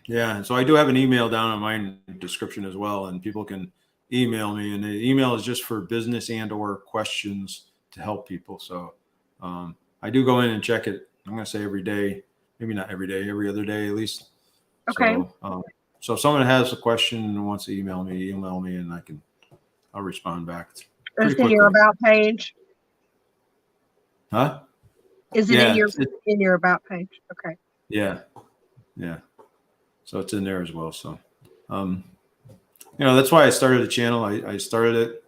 Yeah, so I do have an email down in my description as well, and people can email me, and the email is just for business and or questions to help people. So I do go in and check it. I'm going to say every day, maybe not every day, every other day at least. Okay. So if someone has a question and wants to email me, and I'll respond back. Is it in your about page? Huh? Is it in your about page? Okay. Yeah. So it's in there as well. So, that's why I started the channel. I started it.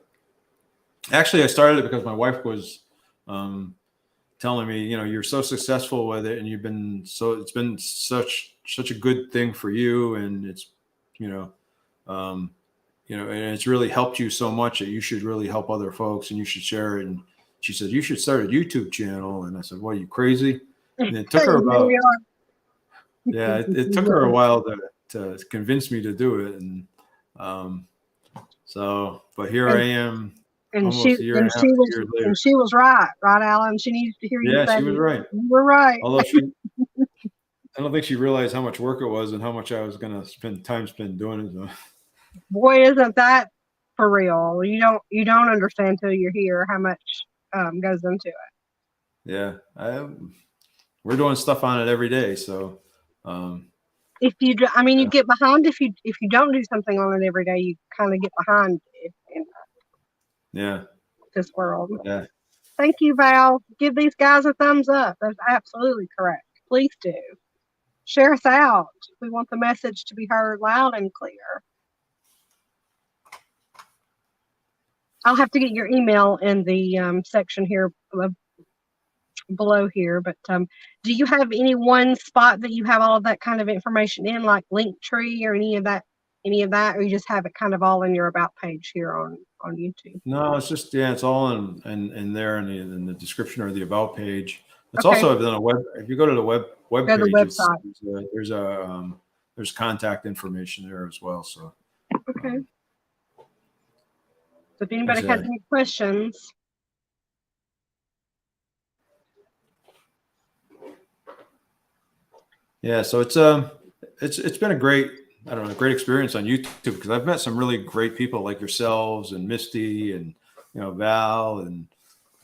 Actually, I started it because my wife was telling me, you're so successful with it, and it's been such a good thing for you, and it's, and it's really helped you so much that you should really help other folks, and you should share it. And she said, you should start a YouTube channel. And I said, what, are you crazy? And it took her about. Yeah, it took her a while to convince me to do it, and but here I am, almost a year and a half years later. And she was right, Alan. She needs to hear you say. Yeah, she was right. You were right. Although I don't think she realized how much work it was and how much I was going to spend doing it. So. Boy, isn't that for real? You don't understand till you're here how much goes into it. Yeah, we're doing stuff on it every day, so. If you do, you get behind if you don't do something on it every day, you kind of get behind in this world. Yeah. Thank you, Val. Give these guys a thumbs up. That's absolutely correct. Please do. Share us out. We want the message to be heard loud and clear. I'll have to get your email in the section here below here, but do you have any one spot that you have all of that kind of information in, like Linktree or any of that, or you just have it kind of all in your about page here on YouTube? No, it's just it's all in there in the description or the about page. It's also on a web. If you go to the web page, website. There's contact information there as well. So okay. So if anybody has any questions. Yeah, so it's been a great experience on YouTube because I've met some really great people like yourselves and Misty and Val and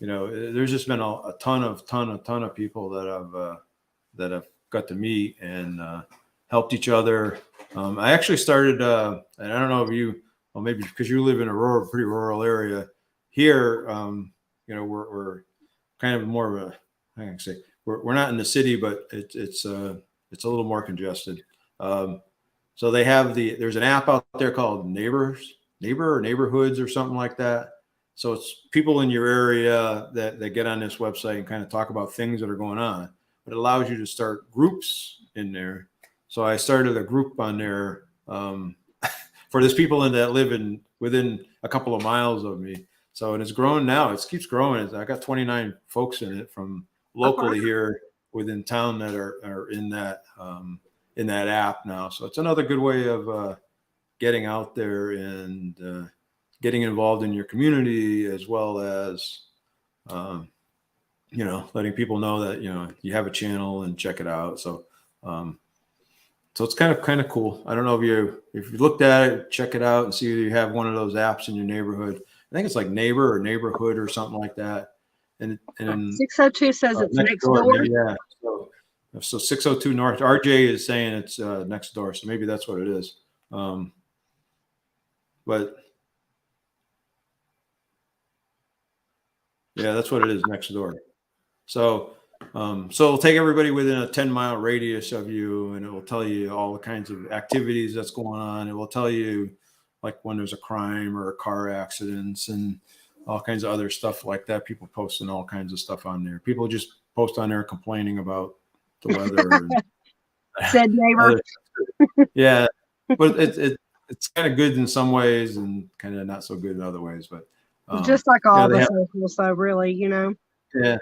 there's just been a ton of people that I've got to meet and helped each other. I actually started, and I don't know if well, maybe because you live in a pretty rural area here. We're kind of more of a, I can say, we're not in the city, but it's a little more congested. So there's an app out there called Neighbor or Neighborhoods or something like that. So it's people in your area that get on this website and kind of talk about things that are going on. But it allows you to start groups in there. So I started a group on there for those people that live within a couple of miles of me. So, and it's growing now. It keeps growing. I got 29 folks in it from locally here within town that are in that app now. So it's another good way of getting out there and getting involved in your community, as well as letting people know that you have a channel and check it out. So it's kind of cool. I don't know if you looked at it, check it out and see if you have one of those apps in your neighborhood. I think it's like Neighbor or Neighborhood or something like that. And 602 says it's next door. Maybe, yeah. So 602 North. RJ is saying it's next door, so maybe that's what it is. But yeah, that's what it is, next door. So it'll take everybody within a 10-mile radius of you, and it will tell you all the kinds of activities that's going on. It will tell you like when there's a crime or a car accidents and all kinds of other stuff like that. People posting all kinds of stuff on there. People just post on there complaining about the weather. Said neighbor. Yeah, but it's kind of good in some ways and kind of not so good in other ways. But just like all the socials, so really, Yeah.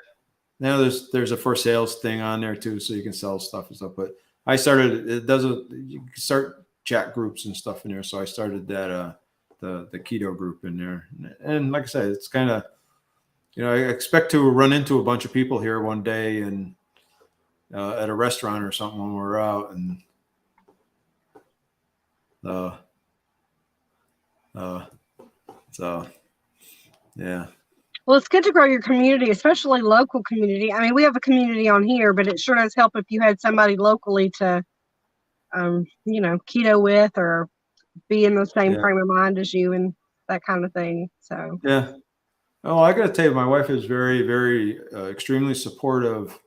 Now there's a for sales thing on there too, so you can sell stuff and stuff. But I started you can start chat groups and stuff in there. So I started that the keto group in there. And like I said, it's kind of I expect to run into a bunch of people here one day and at a restaurant or something when we're out, and so yeah. Well, it's good to grow your community, especially local community. I mean, we have a community on here, but it sure does help if you had somebody locally to, keto with or be in the same frame of mind as you and that kind of thing. So yeah. Oh, I got to tell you, my wife is very, very extremely supportive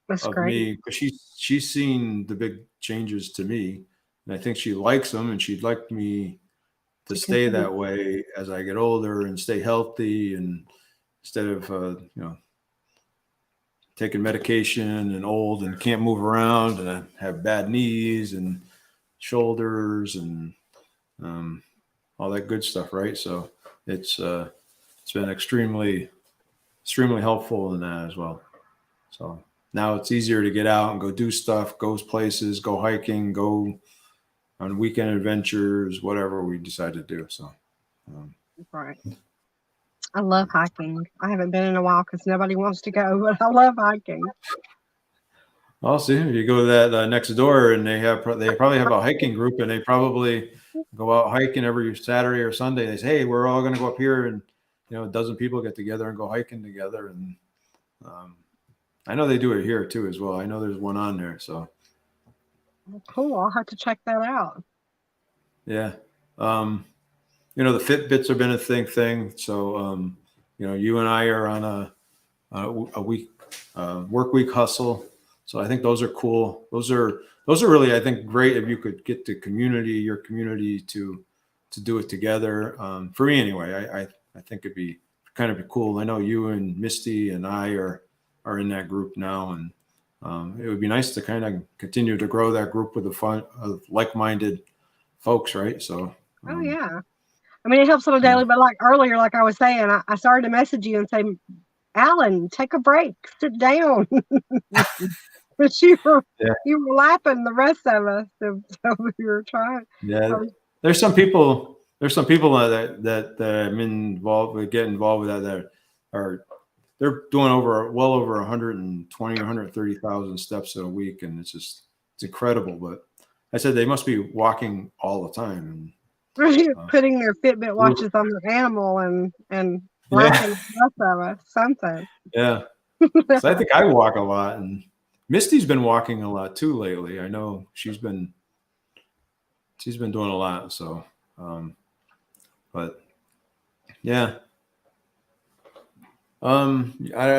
of me, because she's seen the big changes to me, and I think she likes them, and she'd like me to stay that way as I get older and stay healthy, and instead of taking medication and old and can't move around and I have bad knees and shoulders and all that good stuff, right? So it's been extremely helpful in that as well. So now it's easier to get out and go do stuff, go places, go hiking, go on weekend adventures, whatever we decide to do. So right. I love hiking. I haven't been in a while because nobody wants to go, but I love hiking. I'll see if you go to that next door, and they probably have a hiking group, and they probably go out hiking every Saturday or Sunday. They say, hey, we're all going to go up here, and a dozen people get together and go hiking together. And I know they do it here too as well. I know there's one on there. So cool. I'll have to check that out. Yeah. The Fitbits have been a thing. So, you and I are on a week work week hustle. So I think those are cool. Those are really, I think, great if you could get your community to do it together. For me anyway, I think it'd be kind of cool. I know you and Misty and I are in that group now, and it would be nice to kind of continue to grow that group with of like-minded folks, right? So. Oh yeah. I mean, it helps on a daily, but like earlier, like I was saying, I started to message you and say, Alan, take a break, sit down. But you were lapping the rest of us, so we were trying. Yeah, there's some people that I'm involved with, get involved with they're doing well over 120 or 130,000 steps in a week, and it's incredible. But I said they must be walking all the time. And putting their Fitbit watches on their animal and laughing at both of us, something. Yeah. So I think I walk a lot, and Misty's been walking a lot too lately. I know she's been doing a lot. So, but yeah, I'm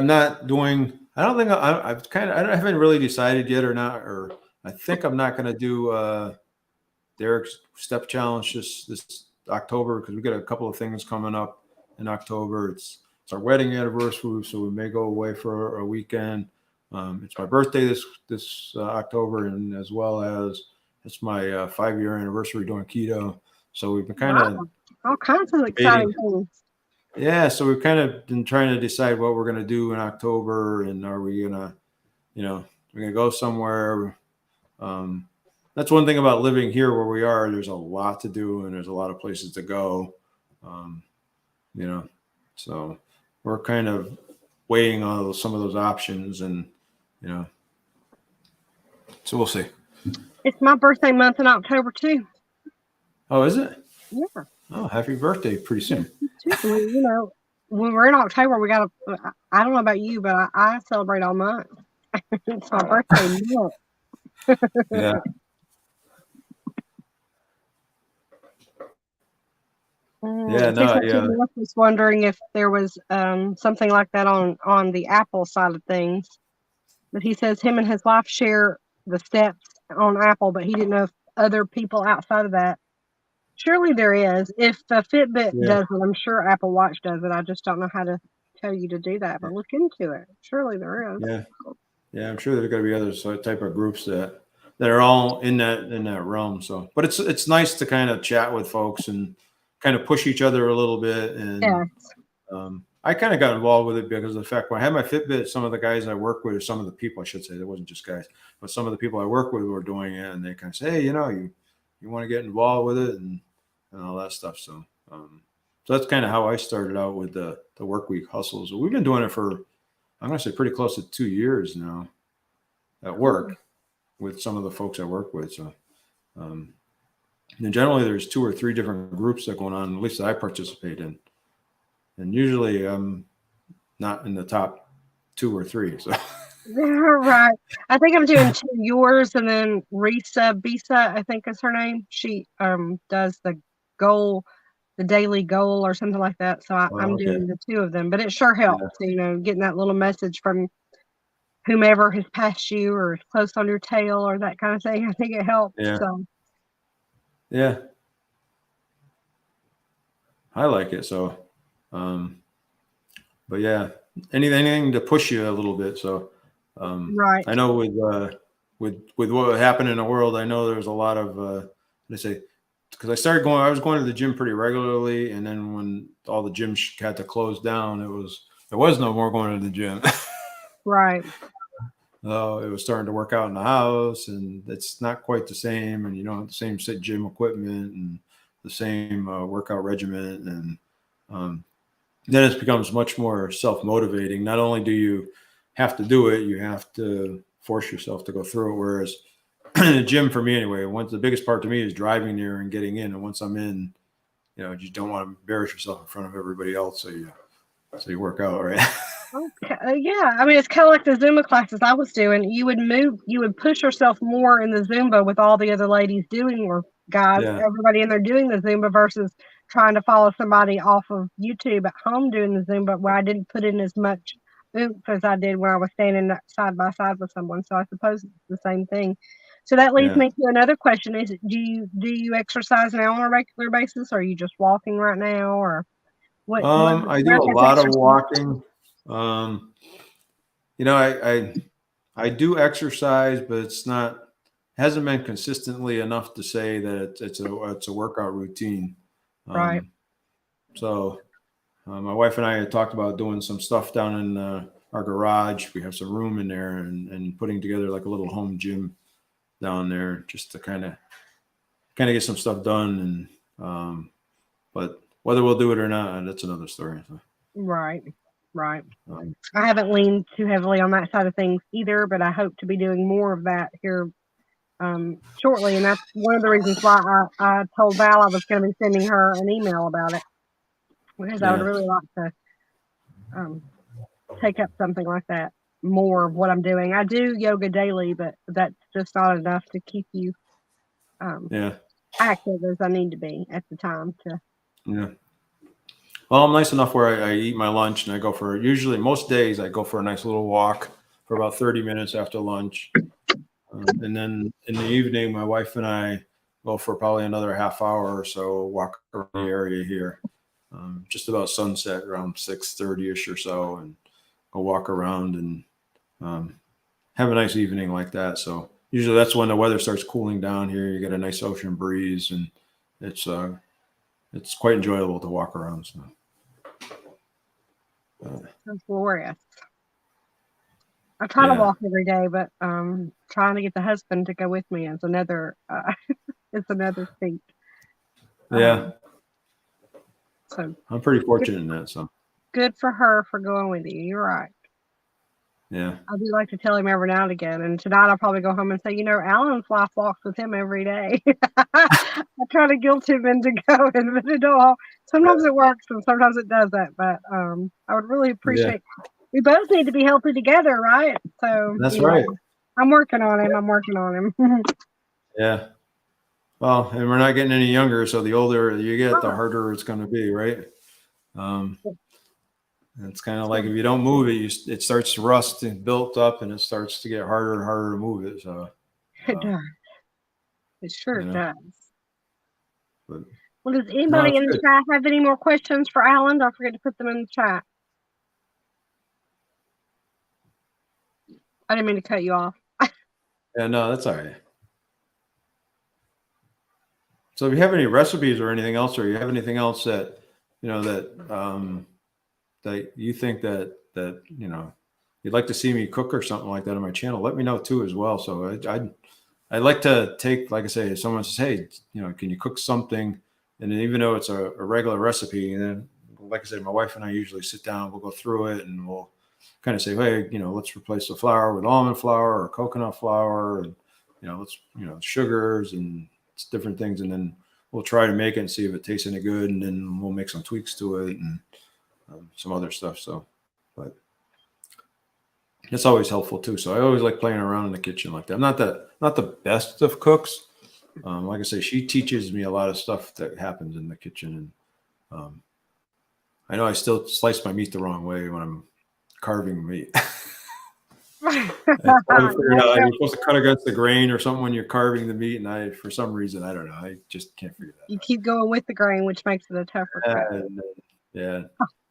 not doing. I don't think I've I haven't really decided yet or not, or I think I'm not going to do Derek's step challenge this October because we got a couple of things coming up in October. It's our wedding anniversary, so we may go away for a weekend. It's my birthday this October, and as well as it's my 5-year anniversary doing keto. So we've been kind of all kinds of exciting things. Yeah, so we've kind of been trying to decide what we're going to do in October, and are we gonna, we're gonna go somewhere. That's one thing about living here where we are. There's a lot to do, and there's a lot of places to go. So we're kind of weighing on some of those options, and so we'll see. It's my birthday month in October too. Oh, is it? Yeah. Oh, happy birthday! Pretty soon. When we're in October, we got to. I don't know about you, but I celebrate all month. It's my birthday month. Yeah. Yeah, no, yeah. I was wondering if there was something like that on the Apple side of things. But he says him and his wife share the steps on Apple, but he didn't know if other people outside of that. Surely there is. If a Fitbit does it, I'm sure Apple Watch does it. I just don't know how to tell you to do that, but look into it. Surely there is. Yeah, I'm sure there's going to be other type of groups that are all in that realm. So, but it's nice to kind of chat with folks and kind of push each other a little bit. And I kind of got involved with it because of the fact when I had my Fitbit, some of the guys I work with, some of the people I should say, it wasn't just guys, but some of the people I work with were doing it, and they kind of say, hey, you want to get involved with it and all that stuff. So, so that's kind of how I started out with the work week hustles. So we've been doing it for, I'm going to say, pretty close to 2 years now at work with some of the folks I work with. So, and generally there's 2 or 3 different groups that going on, at least that I participate in. And usually I'm not in the top 2 or 3. So. Right. I think I'm doing 2 yours, and then Bisa, I think is her name. She does the daily goal or something like that. So I'm doing the 2 of them, but it sure helps, getting that little message from whomever has passed you or is close on your tail or that kind of thing. I think it helps. Yeah. So. Yeah. I like it. So, but yeah, anything to push you a little bit. So, right. I know with what happened in the world, I know there's a lot of, because I was going to the gym pretty regularly. And then when all the gyms had to close down, there was no more going to the gym. Right. So it was starting to work out in the house, and it's not quite the same. And you don't have the same gym equipment and the same workout regimen. And then it becomes much more self-motivating. Not only do you have to do it, you have to force yourself to go through it. Whereas in the gym, for me anyway, the biggest part to me is driving there and getting in. And once I'm in, you just don't want to embarrass yourself in front of everybody else. So you work out, right? Okay. Yeah. I mean, it's kind of like the Zumba classes I was doing. You would push yourself more in the Zumba with all the other ladies doing, or guys, everybody in there doing the Zumba versus trying to follow somebody off of YouTube at home doing the Zumba, where I didn't put in as much oomph as I did when I was standing side by side with someone. So I suppose it's the same thing. So that leads me to another question: is do you exercise now on a regular basis, or are you just walking right now, or what? I do a lot of walking. I do exercise, but hasn't been consistently enough to say that it's a workout routine. Right. So my wife and I had talked about doing some stuff down in our garage. We have some room in there, and putting together like a little home gym down there just to kind of get some stuff done. And but whether we'll do it or not, that's another story. So. Right. I haven't leaned too heavily on that side of things either, but I hope to be doing more of that here shortly. And that's one of the reasons why I told Val I was going to be sending her an email about it, because I would really like to take up something like that more of what I'm doing. I do yoga daily, but that's just not enough to keep you Yeah. active as I need to be at the time. To Yeah. Well, I'm nice enough where I eat my lunch and I go for, usually most days I go for a nice little walk for about 30 minutes after lunch. And then in the evening, my wife and I go for probably another half hour or so, walk around the area here, just about sunset around 6:30ish or so, and go walk around and have a nice evening like that. So usually that's when the weather starts cooling down here. You get a nice ocean breeze, and it's quite enjoyable to walk around. So. Sounds glorious. I try to walk every day, but trying to get the husband to go with me is another it's another feat. Yeah. So I'm pretty fortunate in that. So good for her for going with you. You're right. yeah. I do like to tell him every now and again. And tonight I'll probably go home and say, Alan's wife walks with him every day. I try to guilt him into going, but sometimes it works and sometimes it doesn't. But I would really appreciate. We both need to be healthy together, right? So That's right. I'm working on him. Yeah. Well, and we're not getting any younger, so the older you get, the harder it's going to be, right? It's kind of like if you don't move it, it starts to rust and built up, and it starts to get harder and harder to move it. So it does. It sure does. But, well, does anybody in the chat have any more questions for Alan? Don't forget to put them in the chat. I didn't mean to cut you off. Yeah, no, that's all right. So if you have any recipes or anything else, or you have anything else that, that you think that you'd like to see me cook or something like that on my channel, let me know too as well. So I'd like to take, like I say, if someone says, hey, can you cook something? And then even though it's a regular recipe, and then, like I said, my wife and I usually sit down, we'll go through it, and we'll kind of say, hey, let's replace the flour with almond flour or coconut flour, and, let's, sugars and different things. And then we'll try to make it and see if it tastes any good. And then we'll make some tweaks to it and some other stuff. So, but it's always helpful too. So I always like playing around in the kitchen like that. I'm not the best of cooks. Like I say, she teaches me a lot of stuff that happens in the kitchen. And I know I still slice my meat the wrong way when I'm carving meat. You're supposed to cut against the grain or something when you're carving the meat, and for some reason, I don't know, I just can't figure that out. You keep going with the grain, which makes it a tougher cut. Yeah.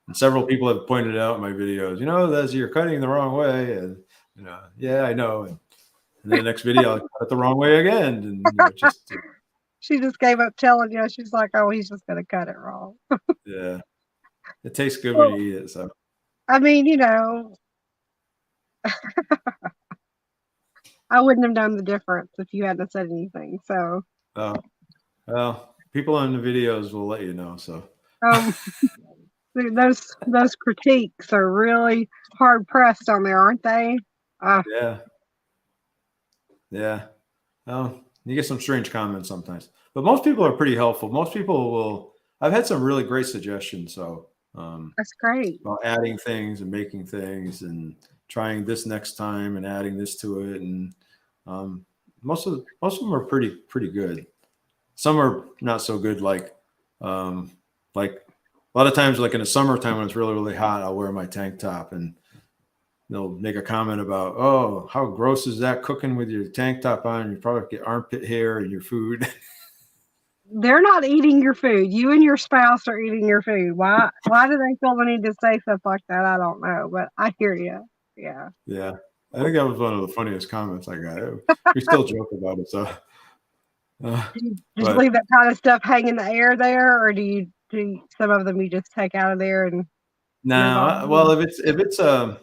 And several people have pointed out in my videos, you're cutting the wrong way, and yeah, I know. And then the next video, I'll cut it the wrong way again, and she just gave up telling you. She's like, "Oh, he's just gonna cut it wrong." Yeah, it tastes good when you eat it. So, I mean, I wouldn't have known the difference if you hadn't said anything. So, well, people on the videos will let you know. So, those critiques are really hard pressed on there, aren't they? Yeah. Well, you get some strange comments sometimes, but most people are pretty helpful. Most people will. I've had some really great suggestions. So that's great. About adding things and making things and trying this next time and adding this to it, and most of them are pretty good. Some are not so good. Like a lot of times, like in the summertime when it's really, really hot, I'll wear my tank top and they'll make a comment about, oh, how gross is that cooking with your tank top on? You probably get armpit hair in your food. They're not eating your food. You and your spouse are eating your food. Why do they feel the need to say stuff like that? I don't know, but I hear you. Yeah. Yeah. I think that was one of the funniest comments I got. We still joke about it. So just leave that kind of stuff hang in the air there, or do some of them you just take out of there and no? Well, if it's a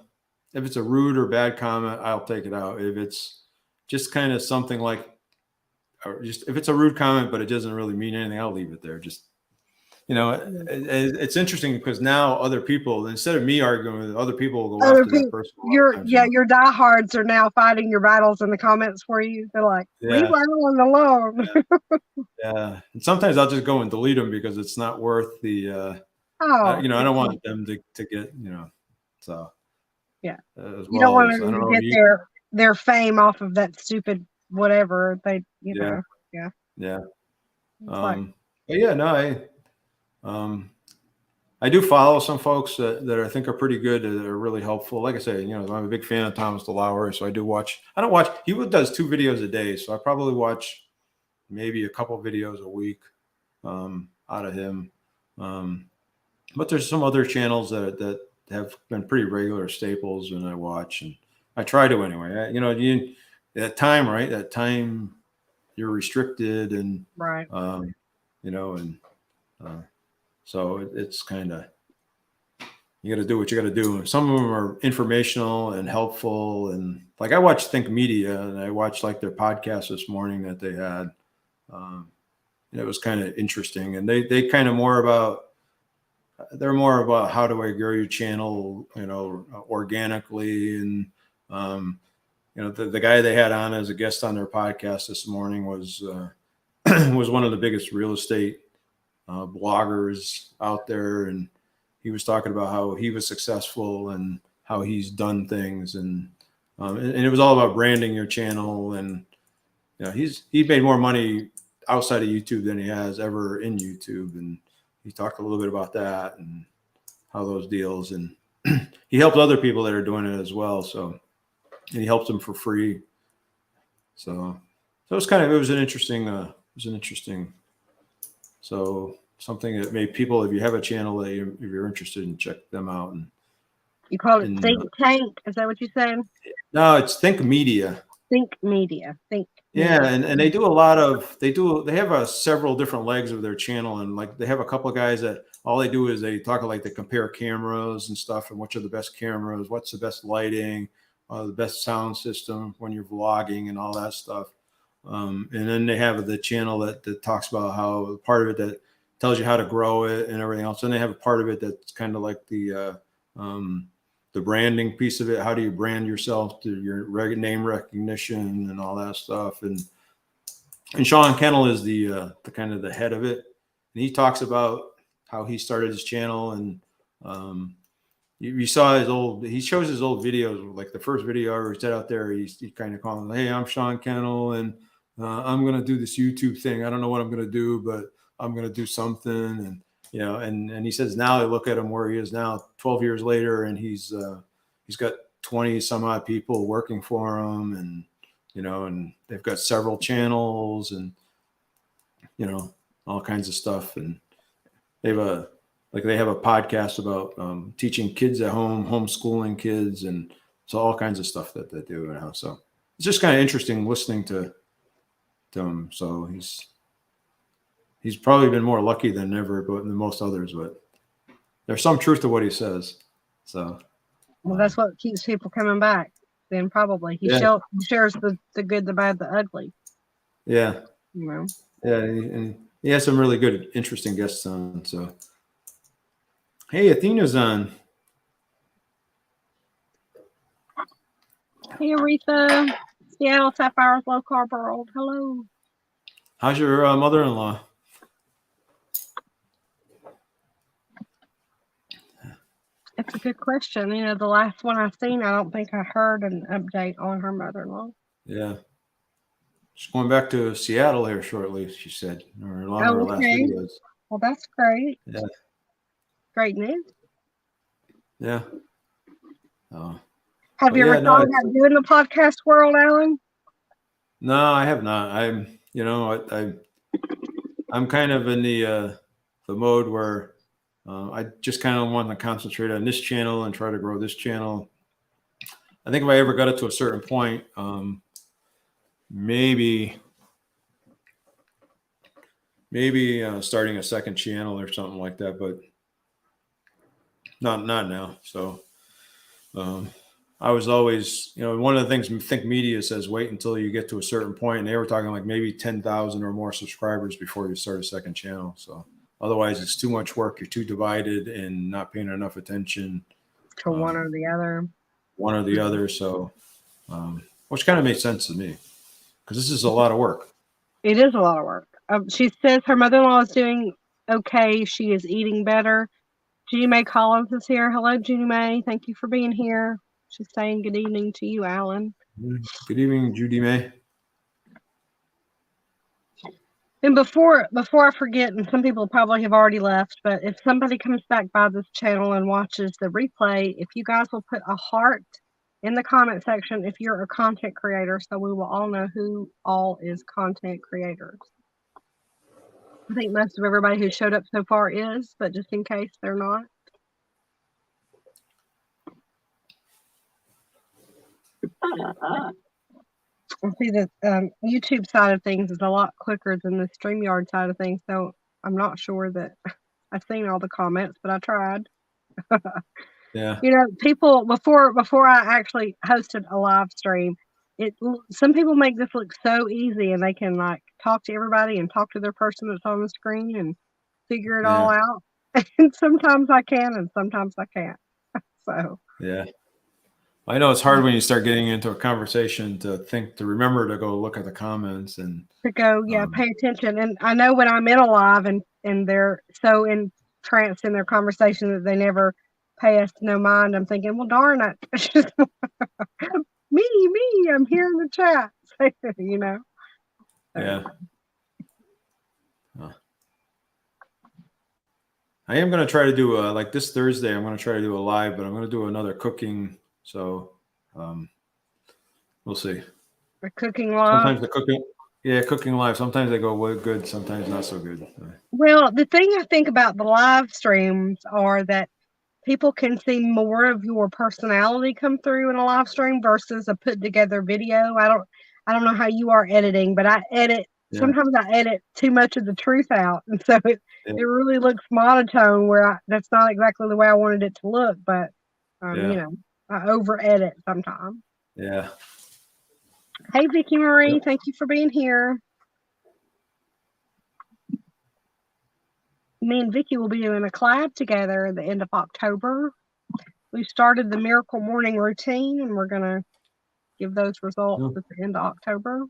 rude or bad comment, I'll take it out. If it's just kind of something like, or just if it's a rude comment but it doesn't really mean anything, I'll leave it there. Just it's interesting because now other people, instead of me arguing with other people, will go after that person. Your diehards are now fighting your battles in the comments for you. They're like, leave Alan alone. Yeah. And sometimes I'll just go and delete them because it's not worth the I don't want them to get So Yeah. as You don't well want as I them don't to know. get their fame off of that stupid whatever they, Yeah, yeah. yeah. It's like, But yeah, no, um, I do follow some folks that I think are pretty good, that are really helpful. Like I say, I'm a big fan of Thomas DeLauer, so I do watch. I don't watch. He does 2 videos a day, so I probably watch maybe a couple videos a week out of him. But there's some other channels that have been pretty regular staples, and I watch, and I try to anyway. That time, right? That time you're restricted, and right. um, and uh, so it's kind of, you got to do what you got to do. Some of them are informational and helpful, and like I watched Think Media, and I watched like their podcast this morning that they had. Um, and it was kind of interesting, and they kind of they're more about how do I grow your channel, organically, and the guy they had on as a guest on their podcast this morning was was one of the biggest real estate bloggers out there, and he was talking about how he was successful and how he's done things, and it was all about branding your channel, and he made more money outside of YouTube than he has ever in YouTube, and he talked a little bit about that and how those deals, and he helped other people that are doing it as well. So, and he helped them for free. So it was an interesting, so something that made people, if you have a channel that if you're interested in, check them out. You call it And think tank? Is that what you're saying? no, it's Think Media. Think media. Think Yeah, media. and they do a lot of they have several different legs of their channel, and like they have a couple of guys that all they do is they talk, like they compare cameras and stuff, and which are the best cameras, what's the best lighting, the best sound system when you're vlogging and all that stuff. And then they have the channel that talks about how part of it that tells you how to grow it and everything else. And they have a part of it that's kind of like the branding piece of it. How do you brand yourself, to your name recognition and all that stuff? And Sean Kennel is the kind of the head of it, and he talks about how he started his channel, and you saw he shows his old videos. Like the first video I ever set out there, he kind of calling, "Hey, I'm Sean Kennel, and I'm gonna do this YouTube thing. I don't know what I'm gonna do, but I'm gonna do something." And and he says now I look at him where he is now, 12 years later, and he's got 20 some odd people working for him, and and they've got several channels, and all kinds of stuff, and they have a podcast about teaching kids at home, homeschooling kids, and so all kinds of stuff that they do now. So it's just kind of interesting listening to him. So he's probably been more lucky than ever, but than most others. But there's some truth to what he says. So well, that's what keeps people coming back. Then probably he shares the good, the bad, the ugly. Yeah. Yeah, and he has some really good, interesting guests on. So hey, Athena's on. hey Aretha, Seattle Sapphires Low Carb World. Hello. How's your mother-in-law? It's a good question. The last one I've seen, I don't think I heard an update on her mother-in-law. Yeah. She's going back to Seattle here shortly, she said, or along her last videos. Well, that's great. Yeah. Great news. Yeah. Have you ever thought about doing the podcast world, Alan? No, I have not. I'm kind of in the mode where I just kind of want to concentrate on this channel and try to grow this channel. I think if I ever got it to a certain point, maybe starting a second channel or something like that, but not now. So I was always, one of the things Think Media says, wait until you get to a certain point, and they were talking like maybe 10,000 or more subscribers before you start a second channel. So otherwise it's too much work. You're too divided and not paying enough attention to one or the other. So which kind of made sense to me, because this is a lot of work. It is a lot of work. She says her mother-in-law is doing okay. She is eating better. Judy May Collins is here. Hello, Judy May. Thank you for being here. She's saying good evening to you, Alan. Good evening, Judy May. And before I forget, and some people probably have already left, but if somebody comes back by this channel and watches the replay, if you guys will put a heart in the comment section if you're a content creator, so we will all know who all is content creators. I think most of everybody who showed up so far is, but just in case they're not. I see the YouTube side of things is a lot quicker than the StreamYard side of things, so I'm not sure that I've seen all the comments, but I tried. Yeah. You know, people before I actually hosted a live stream, some people make this look so easy, and they can like talk to everybody and talk to their person that's on the screen and figure it all out. And sometimes I can, and sometimes I can't. So yeah. I know it's hard when you start getting into a conversation to remember to go look at the comments and to go, pay attention. And I know when I'm in a live and they're so entranced in their conversation that they never pay us no mind, I'm thinking, well, darn it. me, I'm here in the chat, you know. Yeah. I am going to try to do like this Thursday, I'm going to try to do a live, but I'm going to do another cooking. So we'll see. A cooking live. Sometimes cooking live. Sometimes they go good, sometimes not so good. Well, the thing I think about the live streams are that people can see more of your personality come through in a live stream versus a put together video. I don't know how you are editing, but I edit. Yeah. Sometimes I edit too much of the truth out, and so it really looks monotone. Where that's not exactly the way I wanted it to look, but you know, I over edit sometimes. Yeah. Hey, Vicky Marie, thank you for being here. Me and Vicky will be doing a collab together at the end of October. We started the Miracle Morning Routine, and we're going to give those results at the end of October.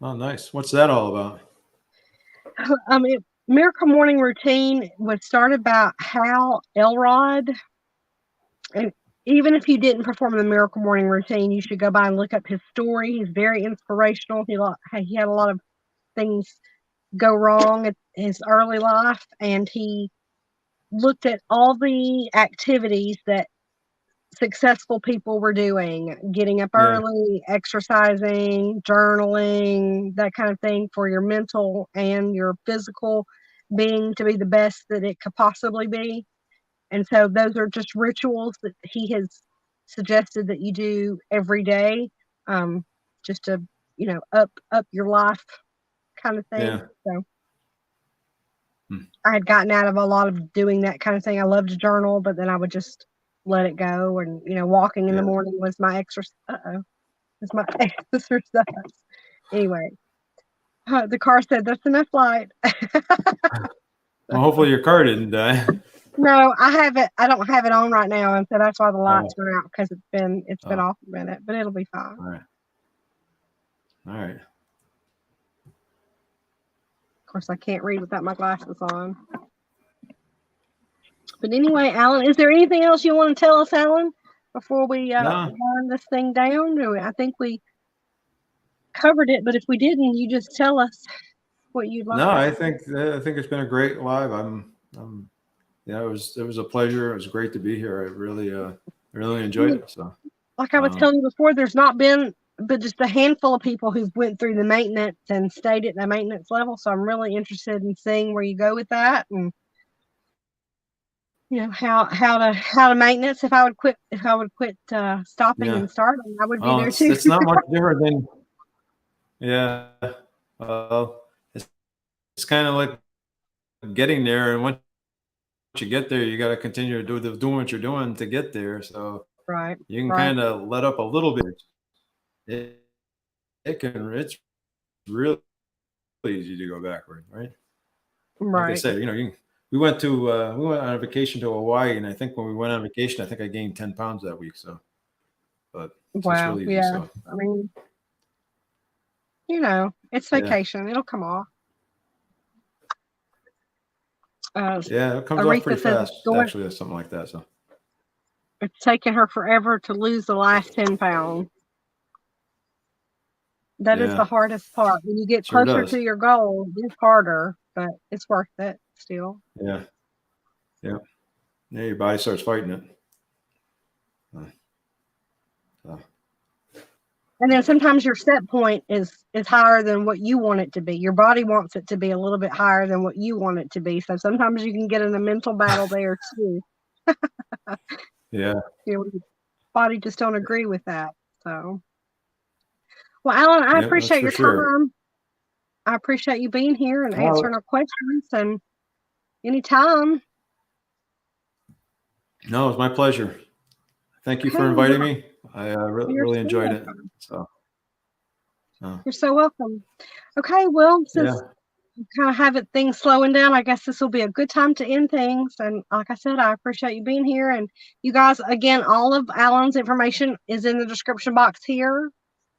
Oh, nice. What's that all about? Miracle Morning Routine was started by Hal Elrod. And even if you didn't perform the Miracle Morning Routine, you should go by and look up his story. He's very inspirational. He had a lot of things go wrong in his early life, and he looked at all the activities that successful people were doing, getting up early, exercising, journaling, that kind of thing for your mental and your physical being to be the best that it could possibly be. And so those are just rituals that he has suggested that you do every day, just to, you know, up your life kind of thing. So I had gotten out of a lot of doing that kind of thing. I love to journal, but then I would just let it go. And, you know, walking in the morning was my exercise. It's my exercise. Anyway, the car said, "That's enough light." Well, hopefully your car didn't die. No, I have it. I don't have it on right now, and so that's why the lights went out, because it's been off a minute, but it'll be fine. All right. Of course, I can't read without my glasses on. But anyway, Alan, is there anything else you want to tell us, Alan, before we wind this thing down? I think we covered it, but if we didn't, you just tell us what you'd like. No, I think it's been a great live. It was a pleasure. It was great to be here. I really enjoyed it. So, like I was telling you before, there's not been but just a handful of people who've went through the maintenance and stayed at the maintenance level. So I'm really interested in seeing where you go with that, and you know how to maintenance. If I would quit stopping and starting, I would be there too. It's not much different than it's kind of like getting there, and once you get there, you got to continue to doing what you're doing to get there. So you can kind of let up a little bit. It's really easy to go backward, right? Like I said, you know, we went on a vacation to Hawaii, and I think when we went on vacation, I think I gained 10 pounds that week. So, but it's really easy, so. I mean, you know, it's vacation. It'll come off. Yeah, it comes off Aretha pretty says fast, actually, or something like that. So it's taken her forever to lose the last 10 pounds. That is the yeah, hardest part. When you get sure closer to does. your goal, it's harder, but it's worth it still. Yeah, yeah, yeah. Your body starts fighting it. And then sometimes your set point is higher than what you want it to be. Your body wants it to be a little bit higher than what you want it to be. So sometimes you can get in a mental battle there too. Yeah, Your body just don't agree with that. So, well, Alan, I yeah, that's appreciate for your sure. time. I appreciate you being here and Oh, answering our questions. And anytime. no, it's my pleasure. Thank you for Okay, inviting me. I you're really so enjoyed it. welcome. So, You're so welcome. Okay, well, yeah. since kind of have it things slowing down, I guess this will be a good time to end things. And like I said, I appreciate you being here. And you guys, again, all of Alan's information is in the description box here.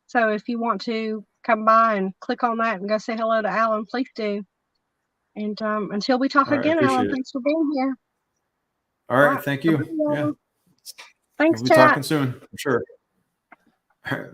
So if you want to come by and click on that and go say hello to Alan, please do. And until we talk All right, I again, Alan, appreciate it. thanks for being here. All All right, right. thank Bye-bye, you. Yeah, y'all. we'll Thanks, be chat. talking soon, for sure. All right.